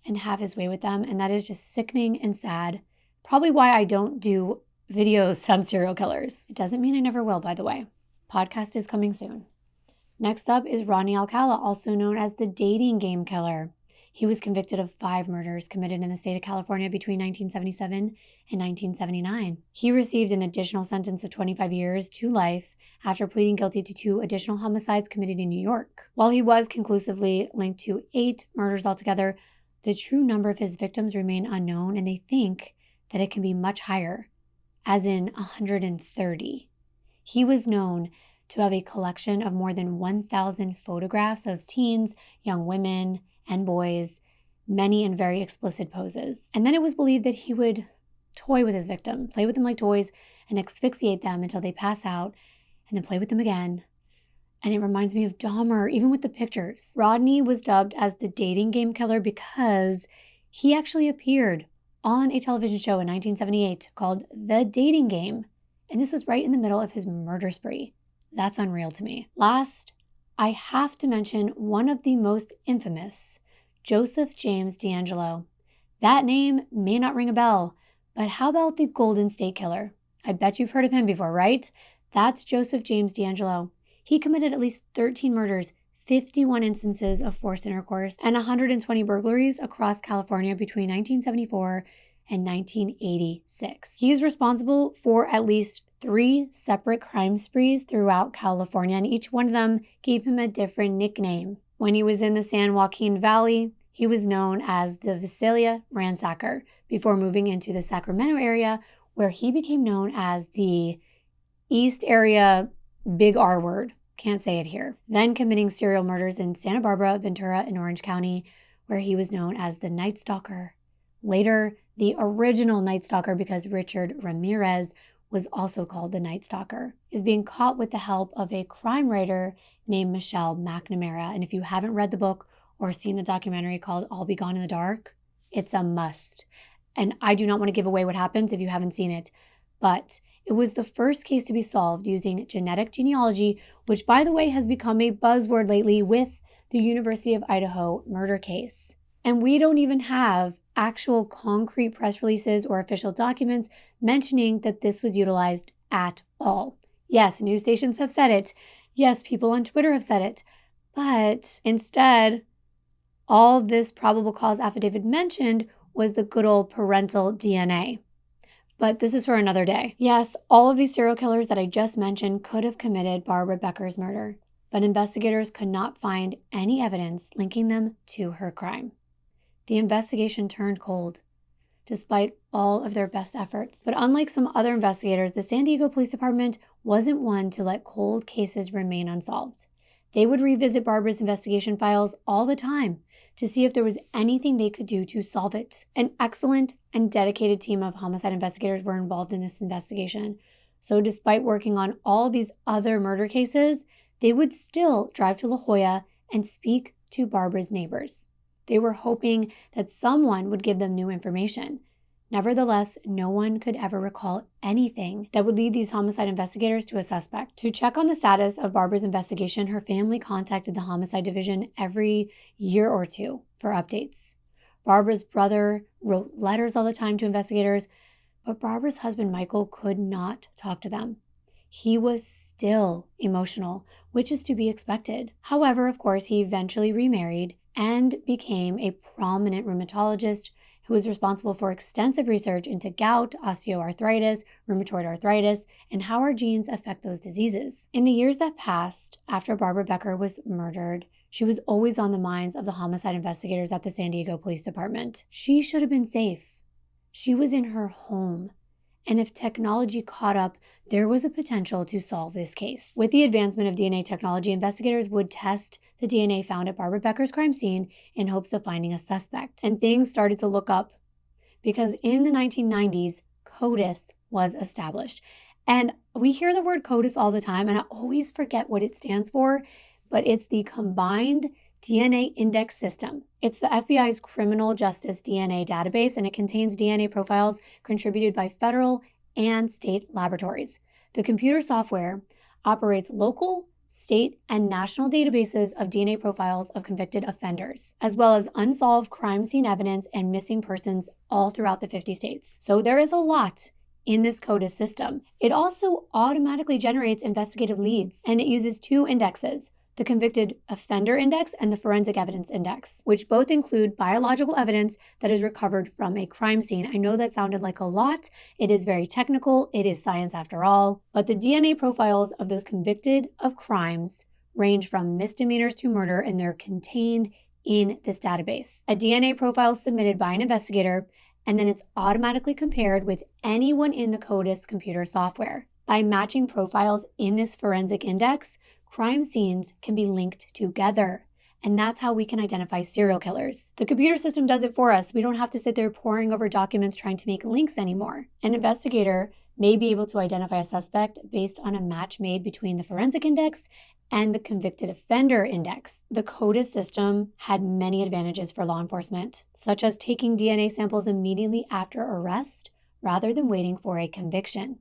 and have his way with them. And that is just sickening and sad. Probably why I don't do videos on serial killers. It doesn't mean I never will, by the way. Podcast is coming soon. Next up is Rodney Alcala, also known as the dating game killer. He was convicted of 5 murders committed in the state of California between 1977 and 1979. He received an additional sentence of 25 years to life after pleading guilty to 2 additional homicides committed in New York. While he was conclusively linked to 8 murders altogether, the true number of his victims remain unknown, and they think that it can be much higher, as in 130. He was known to have a collection of more than 1,000 photographs of teens, young women, and boys, many in very explicit poses. And then it was believed that he would toy with his victim, play with them like toys, and asphyxiate them until they pass out, and then play with them again. And it reminds me of Dahmer, even with the pictures. Rodney was dubbed as the dating game killer because he actually appeared on a television show in 1978 called The Dating Game. And this was right in the middle of his murder spree. That's unreal to me. Last, I have to mention one of the most infamous, Joseph James D'Angelo. That name may not ring a bell, but how about the Golden State Killer? I bet you've heard of him before, right? That's Joseph James D'Angelo. He committed at least 13 murders, 51 instances of forced intercourse, and 120 burglaries across California between 1974 and 1986. He is responsible for at least 3 separate crime sprees throughout California, and each one of them gave him a different nickname. When he was in the San Joaquin Valley, he was known as the Visalia Ransacker before moving into the Sacramento area, where he became known as the East Area Big R Word. Can't say it here. Then committing serial murders in Santa Barbara, Ventura, and Orange County, where he was known as the Night Stalker. Later, the original Night Stalker, because Richard Ramirez was also called the Night Stalker, is being caught with the help of a crime writer named Michelle McNamara. And if you haven't read the book or seen the documentary called I'll Be Gone in the Dark, it's a must. And I do not want to give away what happens if you haven't seen it, but it was the first case to be solved using genetic genealogy, which, by the way, has become a buzzword lately with the University of Idaho murder case. And we don't even have actual concrete press releases or official documents mentioning that this was utilized at all. Yes, news stations have said it. Yes, people on Twitter have said it. But instead, all this probable cause affidavit mentioned was the good old parental DNA. But this is for another day. Yes, all of these serial killers that I just mentioned could have committed Barbara Becker's murder, but investigators could not find any evidence linking them to her crime. The investigation turned cold, despite all of their best efforts. But unlike some other investigators, the San Diego Police Department wasn't one to let cold cases remain unsolved. They would revisit Barbara's investigation files all the time to see if there was anything they could do to solve it. An excellent and dedicated team of homicide investigators were involved in this investigation. So despite working on all these other murder cases, they would still drive to La Jolla and speak to Barbara's neighbors. They were hoping that someone would give them new information. Nevertheless, no one could ever recall anything that would lead these homicide investigators to a suspect. To check on the status of Barbara's investigation, her family contacted the homicide division every year or two for updates. Barbara's brother wrote letters all the time to investigators, but Barbara's husband, Michael, could not talk to them. He was still emotional, which is to be expected. However, of course, he eventually remarried and became a prominent rheumatologist who was responsible for extensive research into gout, osteoarthritis, rheumatoid arthritis, and how our genes affect those diseases. In the years that passed after Barbara Becker was murdered, she was always on the minds of the homicide investigators at the San Diego Police Department. She should have been safe. She was in her home. And if technology caught up, there was a potential to solve this case. With the advancement of DNA technology, investigators would test the DNA found at Barbara Becker's crime scene in hopes of finding a suspect. And things started to look up because in the 1990s, CODIS was established. And we hear the word CODIS all the time, and I always forget what it stands for, but it's the Combined DNA Index System. It's the FBI's criminal justice DNA database, and it contains DNA profiles contributed by federal and state laboratories. The computer software operates local, state, and national databases of DNA profiles of convicted offenders, as well as unsolved crime scene evidence and missing persons all throughout the 50 states. So there is a lot in this CODIS system. It also automatically generates investigative leads, and it uses 2 indexes: the Convicted Offender Index and the Forensic Evidence Index, which both include biological evidence that is recovered from a crime scene. I know that sounded like a lot. It is very technical. It is science after all. But the DNA profiles of those convicted of crimes range from misdemeanors to murder, and they're contained in this database. A DNA profile is submitted by an investigator, and then it's automatically compared with anyone in the CODIS computer software. By matching profiles in this forensic index, crime scenes can be linked together, and that's how we can identify serial killers. The computer system does it for us. We don't have to sit there poring over documents trying to make links anymore. An investigator may be able to identify a suspect based on a match made between the forensic index and the convicted offender index. The CODIS system had many advantages for law enforcement, such as taking DNA samples immediately after arrest rather than waiting for a conviction.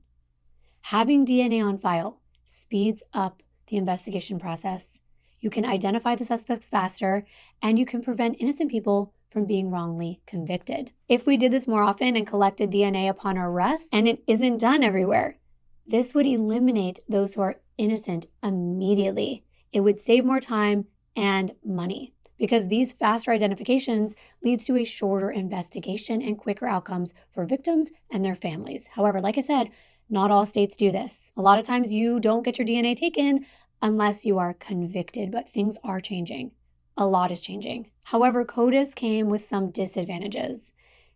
Having DNA on file speeds up the investigation process. you can identify the suspects faster, and you can prevent innocent people from being wrongly convicted. If we did this more often and collected DNA upon arrest, and it isn't done everywhere, this would eliminate those who are innocent immediately. It would save more time and money because these faster identifications leads to a shorter investigation and quicker outcomes for victims and their families. However, like I said, not all states do this. A lot of times you don't get your DNA taken unless you are convicted, but things are changing. A lot is changing. However, CODIS came with some disadvantages,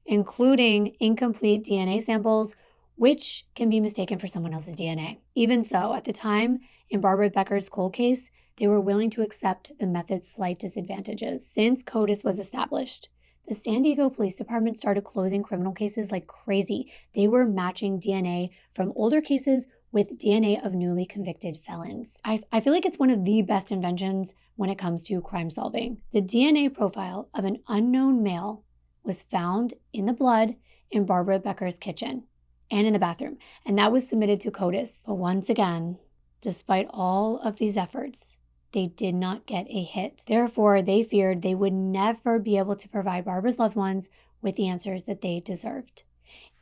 including incomplete DNA samples, which can be mistaken for someone else's DNA. Even so, at the time, in Barbara Becker's cold case, they were willing to accept the method's slight disadvantages. Since CODIS was established, the San Diego Police Department started closing criminal cases like crazy. They were matching DNA from older cases with DNA of newly convicted felons. I feel like it's one of the best inventions when it comes to crime solving. The DNA profile of an unknown male was found in the blood in Barbara Becker's kitchen and in the bathroom, and that was submitted to CODIS. But once again, despite all of these efforts, they did not get a hit. Therefore, they feared they would never be able to provide Barbara's loved ones with the answers that they deserved.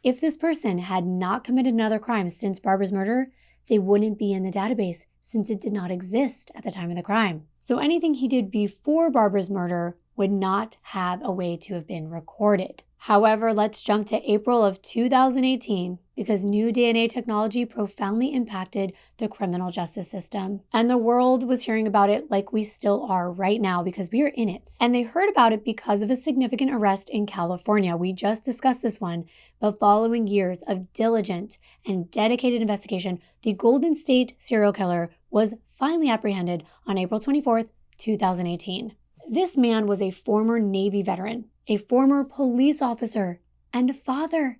If this person had not committed another crime since Barbara's murder, they wouldn't be in the database since it did not exist at the time of the crime. So anything he did before Barbara's murder would not have a way to have been recorded. However, let's jump to April of 2018 because new DNA technology profoundly impacted the criminal justice system. And the world was hearing about it like we still are right now because we are in it. And they heard about it because of a significant arrest in California. We just discussed this one, but following years of diligent and dedicated investigation, the Golden State serial killer was finally apprehended on April 24th, 2018. This man was a former Navy veteran, a former police officer, and a father.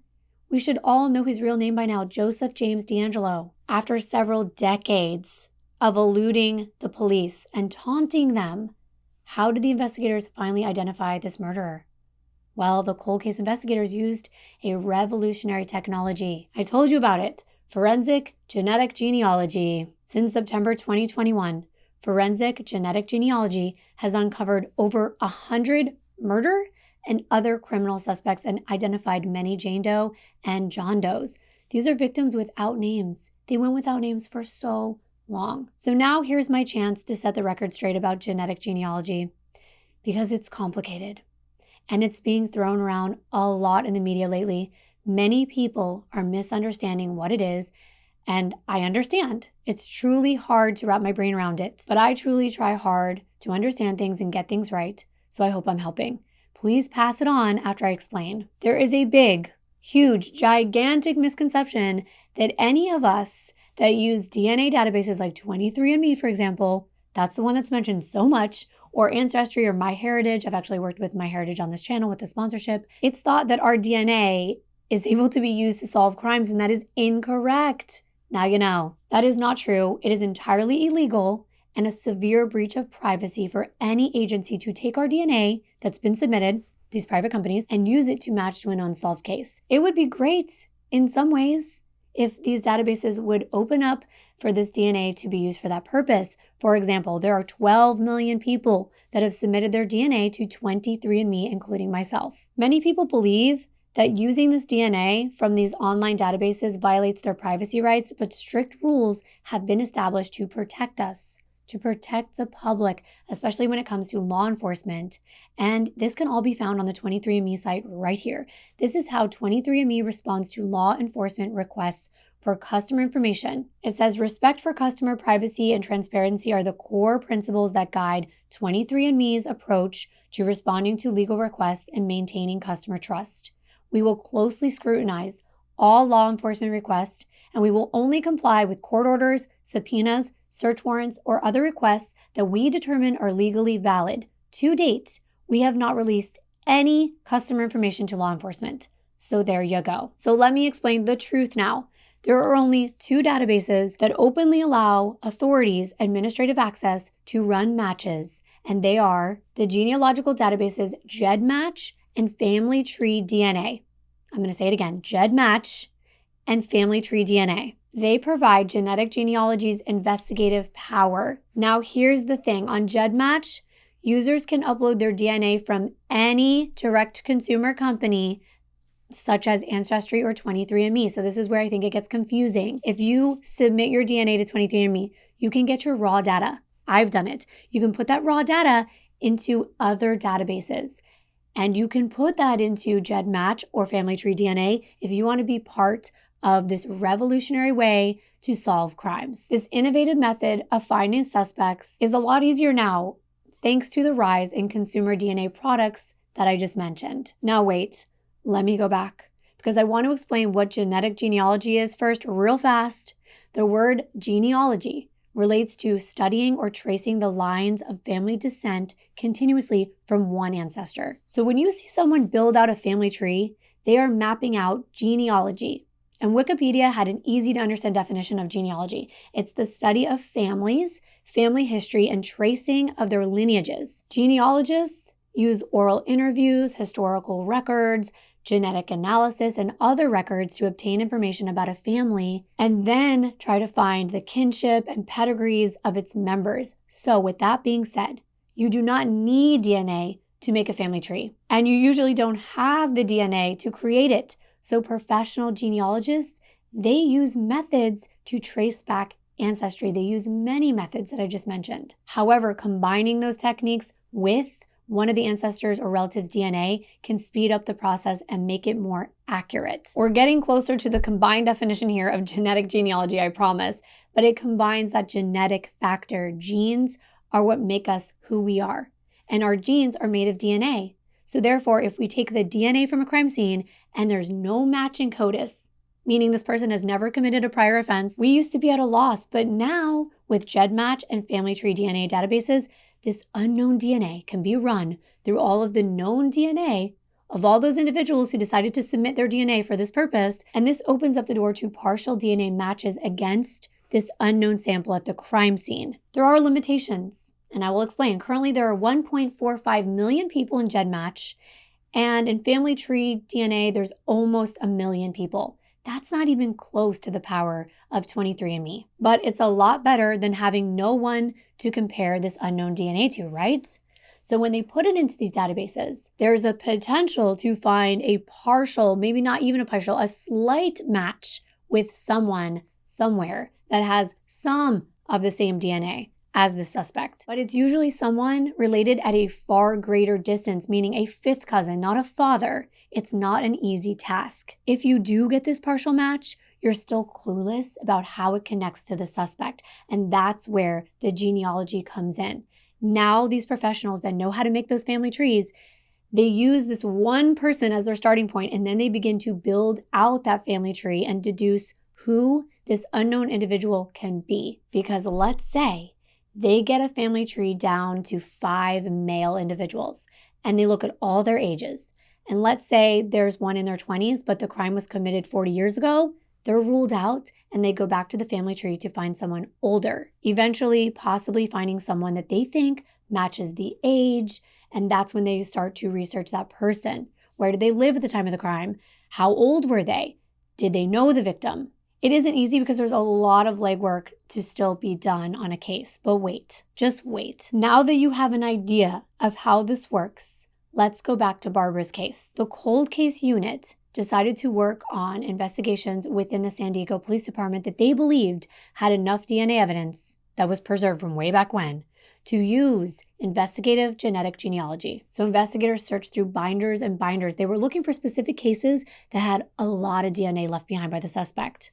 We should all know his real name by now, Joseph James D'Angelo. After several decades of eluding the police and taunting them, how did the investigators finally identify this murderer? Well, the cold case investigators used a revolutionary technology. I told you about it, forensic genetic genealogy. Since September 2021, forensic genetic genealogy has uncovered over 100 murder and other criminal suspects and identified many Jane Doe and John Does. These are victims without names. They went without names for so long. So now here's my chance to set the record straight about genetic genealogy because it's complicated and it's being thrown around a lot in the media lately. Many people are misunderstanding what it is, and I understand. It's truly hard to wrap my brain around it, but I truly try hard to understand things and get things right, so I hope I'm helping. Please pass it on after I explain. There is a big, huge, gigantic misconception that any of us that use DNA databases like 23andMe, for example, that's the one that's mentioned so much, or Ancestry or MyHeritage. I've actually worked with MyHeritage on this channel with the sponsorship. It's thought that our DNA is able to be used to solve crimes, and that is incorrect. Now you know. That is not true. It is entirely illegal and a severe breach of privacy for any agency to take our DNA that's been submitted, these private companies, and use it to match to an unsolved case. It would be great in some ways if these databases would open up for this DNA to be used for that purpose. For example, there are 12 million people that have submitted their DNA to 23andMe, including myself. Many people believe that using this DNA from these online databases violates their privacy rights, but strict rules have been established to protect us, to protect the public, especially when it comes to law enforcement. And this can all be found on the 23andMe site right here. This is how 23andMe responds to law enforcement requests for customer information. It says, respect for customer privacy and transparency are the core principles that guide 23andMe's approach to responding to legal requests and maintaining customer trust. We will closely scrutinize all law enforcement requests, and we will only comply with court orders, subpoenas, search warrants, or other requests that we determine are legally valid. To date, we have not released any customer information to law enforcement. So there you go. So let me explain the truth now. There are only two databases that openly allow authorities administrative access to run matches, and they are the genealogical databases GEDmatch and Family Tree DNA. I'm going to say it again, GEDmatch and Family Tree DNA. They provide genetic genealogy's investigative power. Now, here's the thing. On GEDmatch, users can upload their DNA from any direct-to-consumer company, such as Ancestry or 23andMe. So this is where I think it gets confusing. If you submit your DNA to 23andMe, you can get your raw data. I've done it. You can put that raw data into other databases. And you can put that into GEDmatch or Family Tree DNA if you want to be part of this revolutionary way to solve crimes. This innovative method of finding suspects is a lot easier now, thanks to the rise in consumer DNA products that I just mentioned. Now wait, let me go back, because I want to explain what genetic genealogy is first real fast. The word genealogy relates to studying or tracing the lines of family descent continuously from one ancestor. So when you see someone build out a family tree, they are mapping out genealogy. And Wikipedia had an easy to understand definition of genealogy. It's the study of families, family history, and tracing of their lineages. Genealogists use oral interviews, historical records, genetic analysis, and other records to obtain information about a family and then try to find the kinship and pedigrees of its members. So with that being said, you do not need DNA to make a family tree, and you usually don't have the DNA to create it. So professional genealogists, they use methods to trace back ancestry. They use many methods that I just mentioned. However, combining those techniques with one of the ancestors or relatives' DNA can speed up the process and make it more accurate. We're getting closer to the combined definition here of genetic genealogy, I promise, but it combines that genetic factor. Genes are what make us who we are, and our genes are made of DNA. So therefore, if we take the DNA from a crime scene and there's no matching CODIS, meaning this person has never committed a prior offense, we used to be at a loss, but now with GEDmatch and Family Tree DNA databases, this unknown DNA can be run through all of the known DNA of all those individuals who decided to submit their DNA for this purpose, and this opens up the door to partial DNA matches against this unknown sample at the crime scene. There are limitations, and I will explain. Currently, there are 1.45 million people in GEDmatch, and in Family Tree DNA, there's almost 1 million people. That's not even close to the power of 23andMe, but it's a lot better than having no one to compare this unknown DNA to, right? So when they put it into these databases, there's a potential to find a partial, maybe not even a partial, a slight match with someone somewhere that has some of the same DNA as the suspect. But it's usually someone related at a far greater distance, meaning a fifth cousin, not a father. It's not an easy task. If you do get this partial match, you're still clueless about how it connects to the suspect. And that's where the genealogy comes in. Now, these professionals that know how to make those family trees, they use this one person as their starting point, and then they begin to build out that family tree and deduce who this unknown individual can be. Because let's say they get a family tree down to 5 male individuals, and they look at all their ages. And let's say there's one in their 20s, but the crime was committed 40 years ago. They're ruled out, and they go back to the family tree to find someone older, eventually possibly finding someone that they think matches the age, and that's when they start to research that person. Where did they live at the time of the crime? How old were they? Did they know the victim? It isn't easy because there's a lot of legwork to still be done on a case, but wait, just wait. Now that you have an idea of how this works, let's go back to Barbara's case. The cold case unit decided to work on investigations within the San Diego Police Department that they believed had enough DNA evidence that was preserved from way back when to use investigative genetic genealogy. So investigators searched through binders and binders. They were looking for specific cases that had a lot of DNA left behind by the suspect.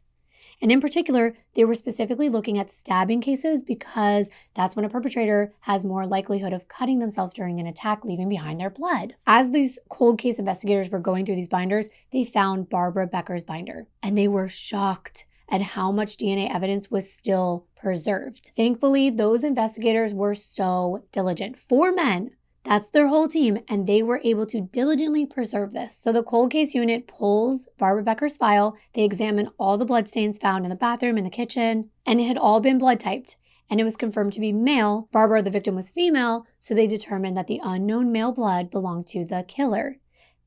And in particular, they were specifically looking at stabbing cases because that's when a perpetrator has more likelihood of cutting themselves during an attack, leaving behind their blood. As these cold case investigators were going through these binders, they found Barbara Becker's binder, and they were shocked at how much DNA evidence was still preserved. Thankfully, those investigators were so diligent. 4 men. That's their whole team, and they were able to diligently preserve this. So the cold case unit pulls Barbara Becker's file. They examine all the bloodstains found in the bathroom and the kitchen, and it had all been blood typed, and it was confirmed to be male. Barbara, the victim, was female, so they determined that the unknown male blood belonged to the killer.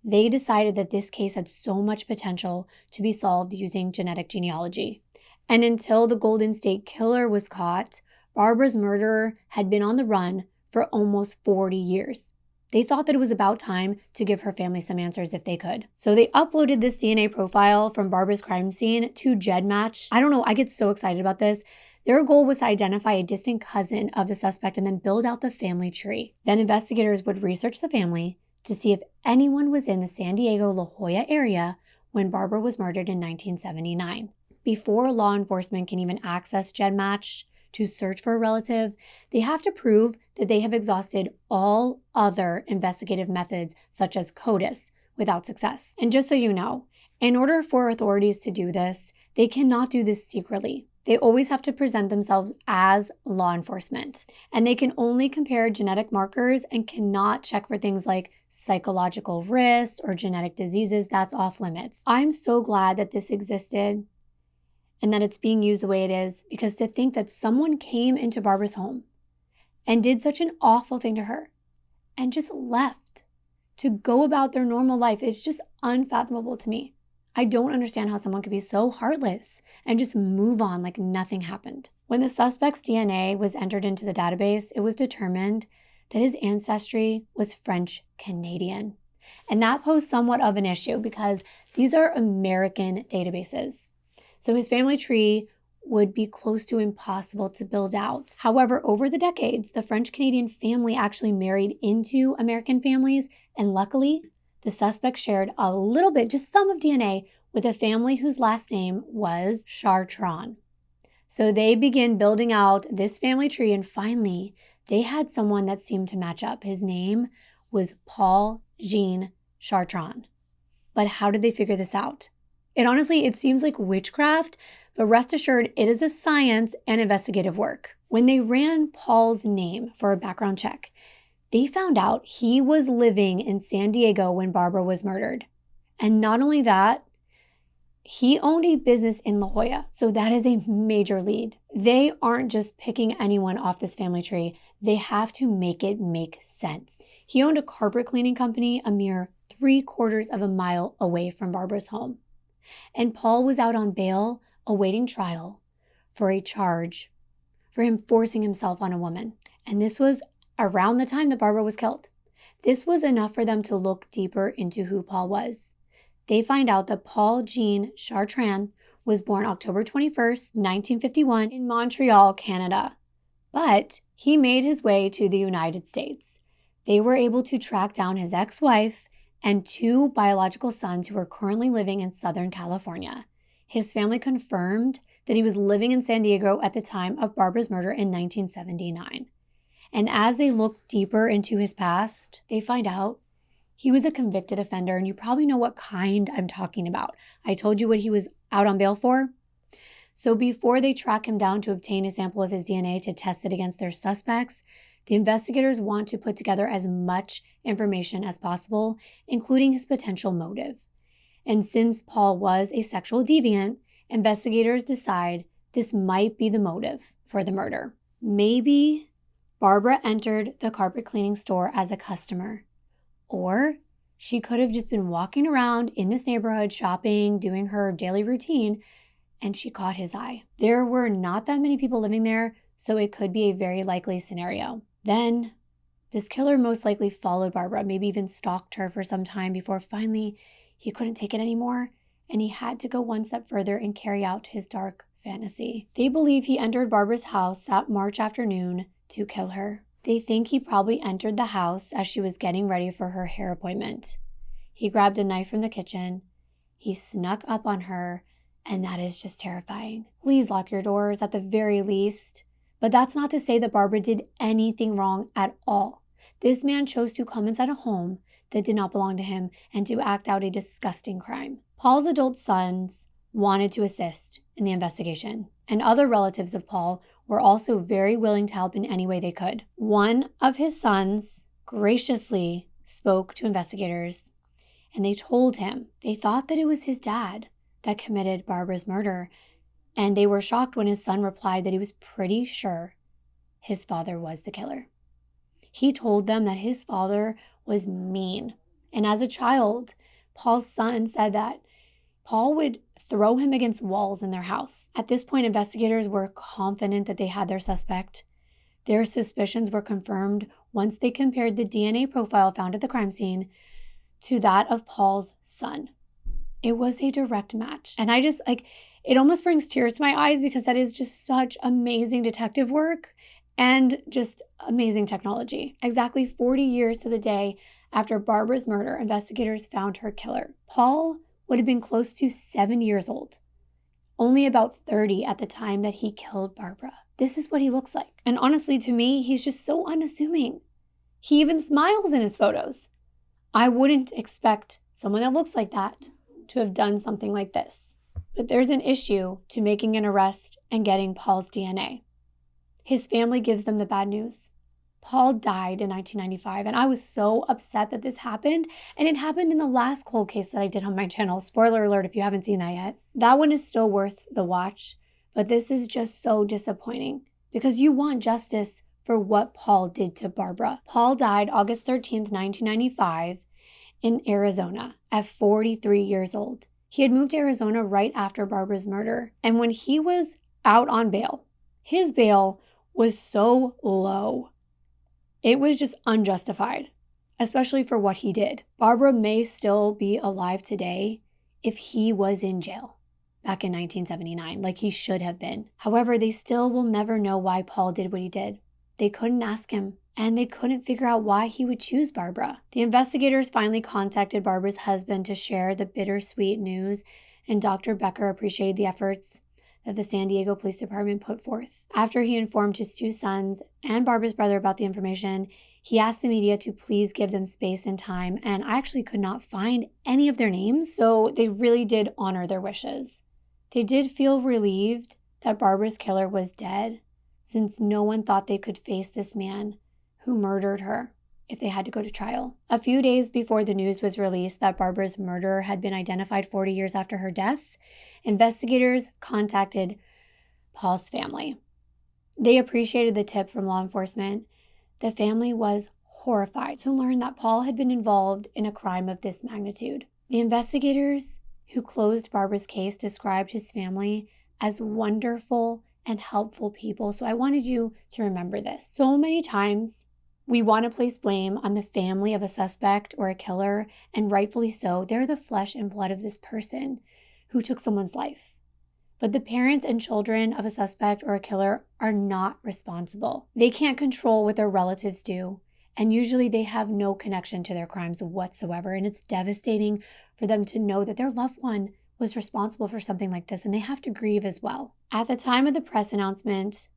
They decided that this case had so much potential to be solved using genetic genealogy. And until the Golden State Killer was caught, Barbara's murderer had been on the run for almost 40 years. They thought that it was about time to give her family some answers if they could. So they uploaded this DNA profile from Barbara's crime scene to GEDmatch. I don't know, I get so excited about this. Their goal was to identify a distant cousin of the suspect and then build out the family tree. Then investigators would research the family to see if anyone was in the San Diego La Jolla area when Barbara was murdered in 1979. Before law enforcement can even access GEDmatch to search for a relative, they have to prove that they have exhausted all other investigative methods such as CODIS without success. And just so you know, in order for authorities to do this, they cannot do this secretly. They always have to present themselves as law enforcement, and they can only compare genetic markers and cannot check for things like psychological risks or genetic diseases. That's off limits. I'm so glad that this existed and that it's being used the way it is, because to think that someone came into Barbara's home and did such an awful thing to her and just left to go about their normal life, it's just unfathomable to me. I don't understand how someone could be so heartless and just move on like nothing happened. When the suspect's DNA was entered into the database, it was determined that his ancestry was French-Canadian. And that posed somewhat of an issue because these are American databases. So his family tree would be close to impossible to build out. However, over the decades, the French-Canadian family actually married into American families, and luckily, the suspect shared a little bit, just some of DNA, with a family whose last name was Chartrand. So they began building out this family tree, and finally, they had someone that seemed to match up. His name was Paul Jean Chartrand. But how did they figure this out? It seems like witchcraft, but rest assured, it is a science and investigative work. When they ran Paul's name for a background check, they found out he was living in San Diego when Barbara was murdered. And not only that, he owned a business in La Jolla, so that is a major lead. They aren't just picking anyone off this family tree. They have to make it make sense. He owned a carpet cleaning company a mere 3/4 of a mile away from Barbara's home. And Paul was out on bail awaiting trial for a charge for him forcing himself on a woman. And this was around the time that Barbara was killed. This was enough for them to look deeper into who Paul was. They find out that Paul Jean Chartrand was born October 21st, 1951 in Montreal, Canada. But he made his way to the United States. They were able to track down his ex-wife and 2 biological sons who were currently living in Southern California. His family confirmed that he was living in San Diego at the time of Barbara's murder in 1979. And as they look deeper into his past, they find out he was a convicted offender, and you probably know what kind I'm talking about. I told you what he was out on bail for. So before they track him down to obtain a sample of his DNA to test it against their suspects, the investigators want to put together as much information as possible, including his potential motive. And since Paul was a sexual deviant, investigators decide this might be the motive for the murder. Maybe Barbara entered the carpet cleaning store as a customer, or she could have just been walking around in this neighborhood shopping, doing her daily routine, and she caught his eye. There were not that many people living there, so it could be a very likely scenario. Then, this killer most likely followed Barbara, maybe even stalked her for some time before finally he couldn't take it anymore, and he had to go one step further and carry out his dark fantasy. They believe he entered Barbara's house that March afternoon to kill her. They think he probably entered the house as she was getting ready for her hair appointment. He grabbed a knife from the kitchen, he snuck up on her, and that is just terrifying. Please lock your doors at the very least. But that's not to say that Barbara did anything wrong at all. This man chose to come inside a home that did not belong to him and to act out a disgusting crime. Paul's adult sons wanted to assist in the investigation, and other relatives of Paul were also very willing to help in any way they could. One of his sons graciously spoke to investigators, and they told him they thought that it was his dad that committed Barbara's murder, and they were shocked when his son replied that he was pretty sure his father was the killer. He told them that his father was mean, and as a child, Paul's son said that Paul would throw him against walls in their house. At this point, investigators were confident that they had their suspect. Their suspicions were confirmed once they compared the DNA profile found at the crime scene to that of Paul's son. It was a direct match. And I just, it almost brings tears to my eyes because that is just such amazing detective work and just amazing technology. Exactly 40 years to the day after Barbara's murder, investigators found her killer. Paul would have been close to 7 years old, only about 30 at the time that he killed Barbara. This is what he looks like. And honestly, to me, he's just so unassuming. He even smiles in his photos. I wouldn't expect someone that looks like that to have done something like this. But there's an issue to making an arrest and getting Paul's DNA. His family gives them the bad news. Paul died in 1995, and I was so upset that this happened, and it happened in the last cold case that I did on my channel. Spoiler alert if you haven't seen that yet. That one is still worth the watch, but this is just so disappointing because you want justice for what Paul did to Barbara. Paul died August 13th, 1995 in Arizona at 43 years old. He had moved to Arizona right after Barbara's murder, and when he was out on bail, his bail was so low. It was just unjustified, especially for what he did. Barbara may still be alive today if he was in jail back in 1979, like he should have been. However, they still will never know why Paul did what he did. They couldn't ask him, and they couldn't figure out why he would choose Barbara. The investigators finally contacted Barbara's husband to share the bittersweet news, and Dr. Becker appreciated the efforts that the San Diego Police Department put forth. After he informed his 2 sons and Barbara's brother about the information, he asked the media to please give them space and time, and I actually could not find any of their names, so they really did honor their wishes. They did feel relieved that Barbara's killer was dead, since no one thought they could face this man who murdered her if they had to go to trial. A few days before the news was released that Barbara's murderer had been identified 40 years after her death, investigators contacted Paul's family. They appreciated the tip from law enforcement. The family was horrified to learn that Paul had been involved in a crime of this magnitude. The investigators who closed Barbara's case described his family as wonderful and helpful people, so I wanted you to remember this. So many times, we want to place blame on the family of a suspect or a killer, and rightfully so. They're the flesh and blood of this person who took someone's life. But the parents and children of a suspect or a killer are not responsible. They can't control what their relatives do, and usually they have no connection to their crimes whatsoever, and it's devastating for them to know that their loved one was responsible for something like this, and they have to grieve as well. At the time of the press announcement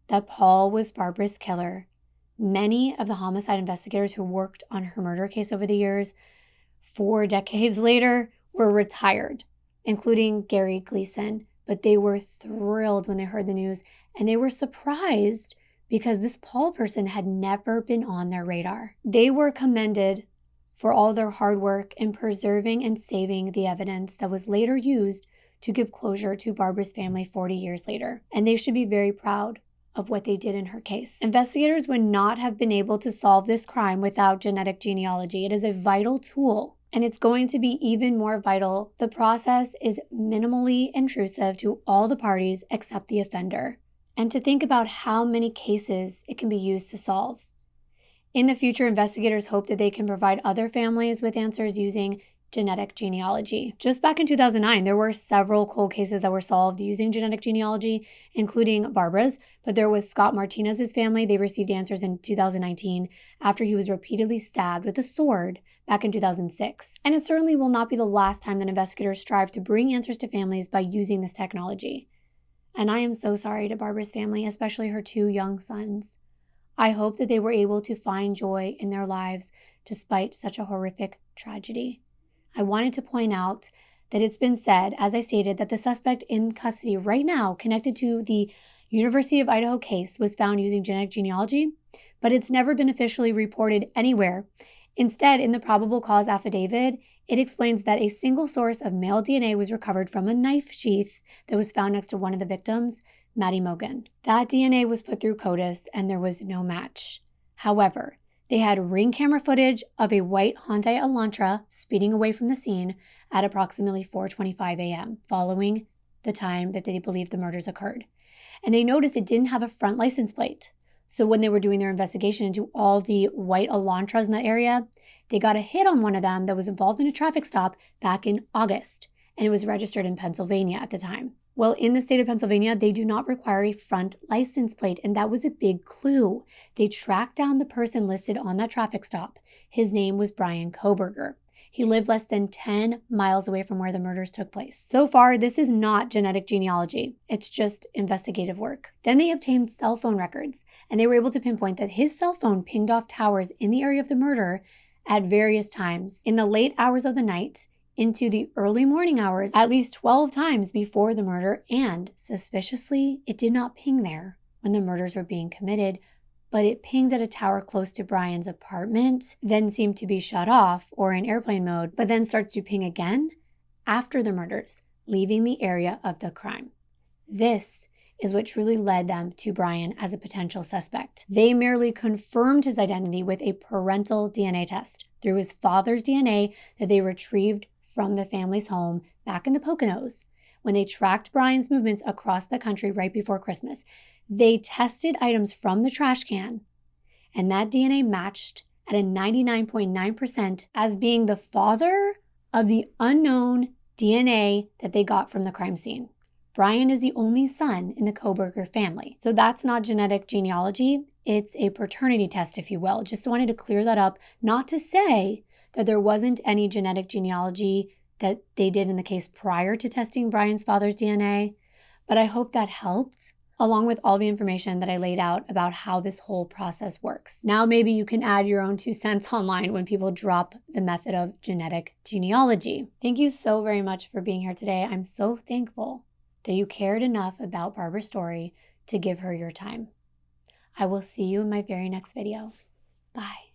that Paul was Barbara's killer, many of the homicide investigators who worked on her murder case over the years, 4 decades later, were retired, including Gary Gleason. But they were thrilled when they heard the news, and they were surprised because this Paul person had never been on their radar. They were commended for all their hard work in preserving and saving the evidence that was later used to give closure to Barbara's family 40 years later. And they should be very proud of what they did in her case. Investigators would not have been able to solve this crime without genetic genealogy. It is a vital tool, and it's going to be even more vital. The process is minimally intrusive to all the parties except the offender. And to think about how many cases it can be used to solve. In the future, investigators hope that they can provide other families with answers using genetic genealogy. Just back in 2009, there were several cold cases that were solved using genetic genealogy, including Barbara's, but there was Scott Martinez's family. They received answers in 2019 after he was repeatedly stabbed with a sword back in 2006. And it certainly will not be the last time that investigators strive to bring answers to families by using this technology. And I am so sorry to Barbara's family, especially her 2 young sons. I hope that they were able to find joy in their lives despite such a horrific tragedy. I wanted to point out that it's been said, as I stated, that the suspect in custody right now connected to the University of Idaho case was found using genetic genealogy, but it's never been officially reported anywhere. Instead, in the probable cause affidavit, it explains that a single source of male DNA was recovered from a knife sheath that was found next to one of the victims, Maddie McGuigan. That DNA was put through CODIS and there was no match. However, They had ring camera footage of a white Hyundai Elantra speeding away from the scene at approximately 4:25 a.m., following the time that they believed the murders occurred. And they noticed it didn't have a front license plate. So when they were doing their investigation into all the white Elantras in that area, they got a hit on one of them that was involved in a traffic stop back in August, and it was registered in Pennsylvania at the time. Well, in the state of Pennsylvania, they do not require a front license plate, and that was a big clue. They tracked down the person listed on that traffic stop. His name was Brian Kohberger. He lived less than 10 miles away from where the murders took place. So far, this is not genetic genealogy. It's just investigative work. Then they obtained cell phone records, and they were able to pinpoint that his cell phone pinged off towers in the area of the murder at various times in the late hours of the night, into the early morning hours at least 12 times before the murder, and suspiciously, it did not ping there when the murders were being committed, but it pinged at a tower close to Brian's apartment, then seemed to be shut off or in airplane mode, but then starts to ping again after the murders, leaving the area of the crime. This is what truly led them to Brian as a potential suspect. They merely confirmed his identity with a parental DNA test through his father's DNA that they retrieved from the family's home back in the Poconos when they tracked Brian's movements across the country right before Christmas. They tested items from the trash can, and that DNA matched at a 99.9% as being the father of the unknown DNA that they got from the crime scene. Brian is the only son in the Kohberger family. So that's not genetic genealogy. It's a paternity test, if you will. Just wanted to clear that up, not to say that there wasn't any genetic genealogy that they did in the case prior to testing Brian's father's DNA, but I hope that helped, along with all the information that I laid out about how this whole process works. Now maybe you can add your own 2 cents online when people drop the method of genetic genealogy. Thank you so very much for being here today. I'm so thankful that you cared enough about Barbara's story to give her your time. I will see you in my very next video. Bye.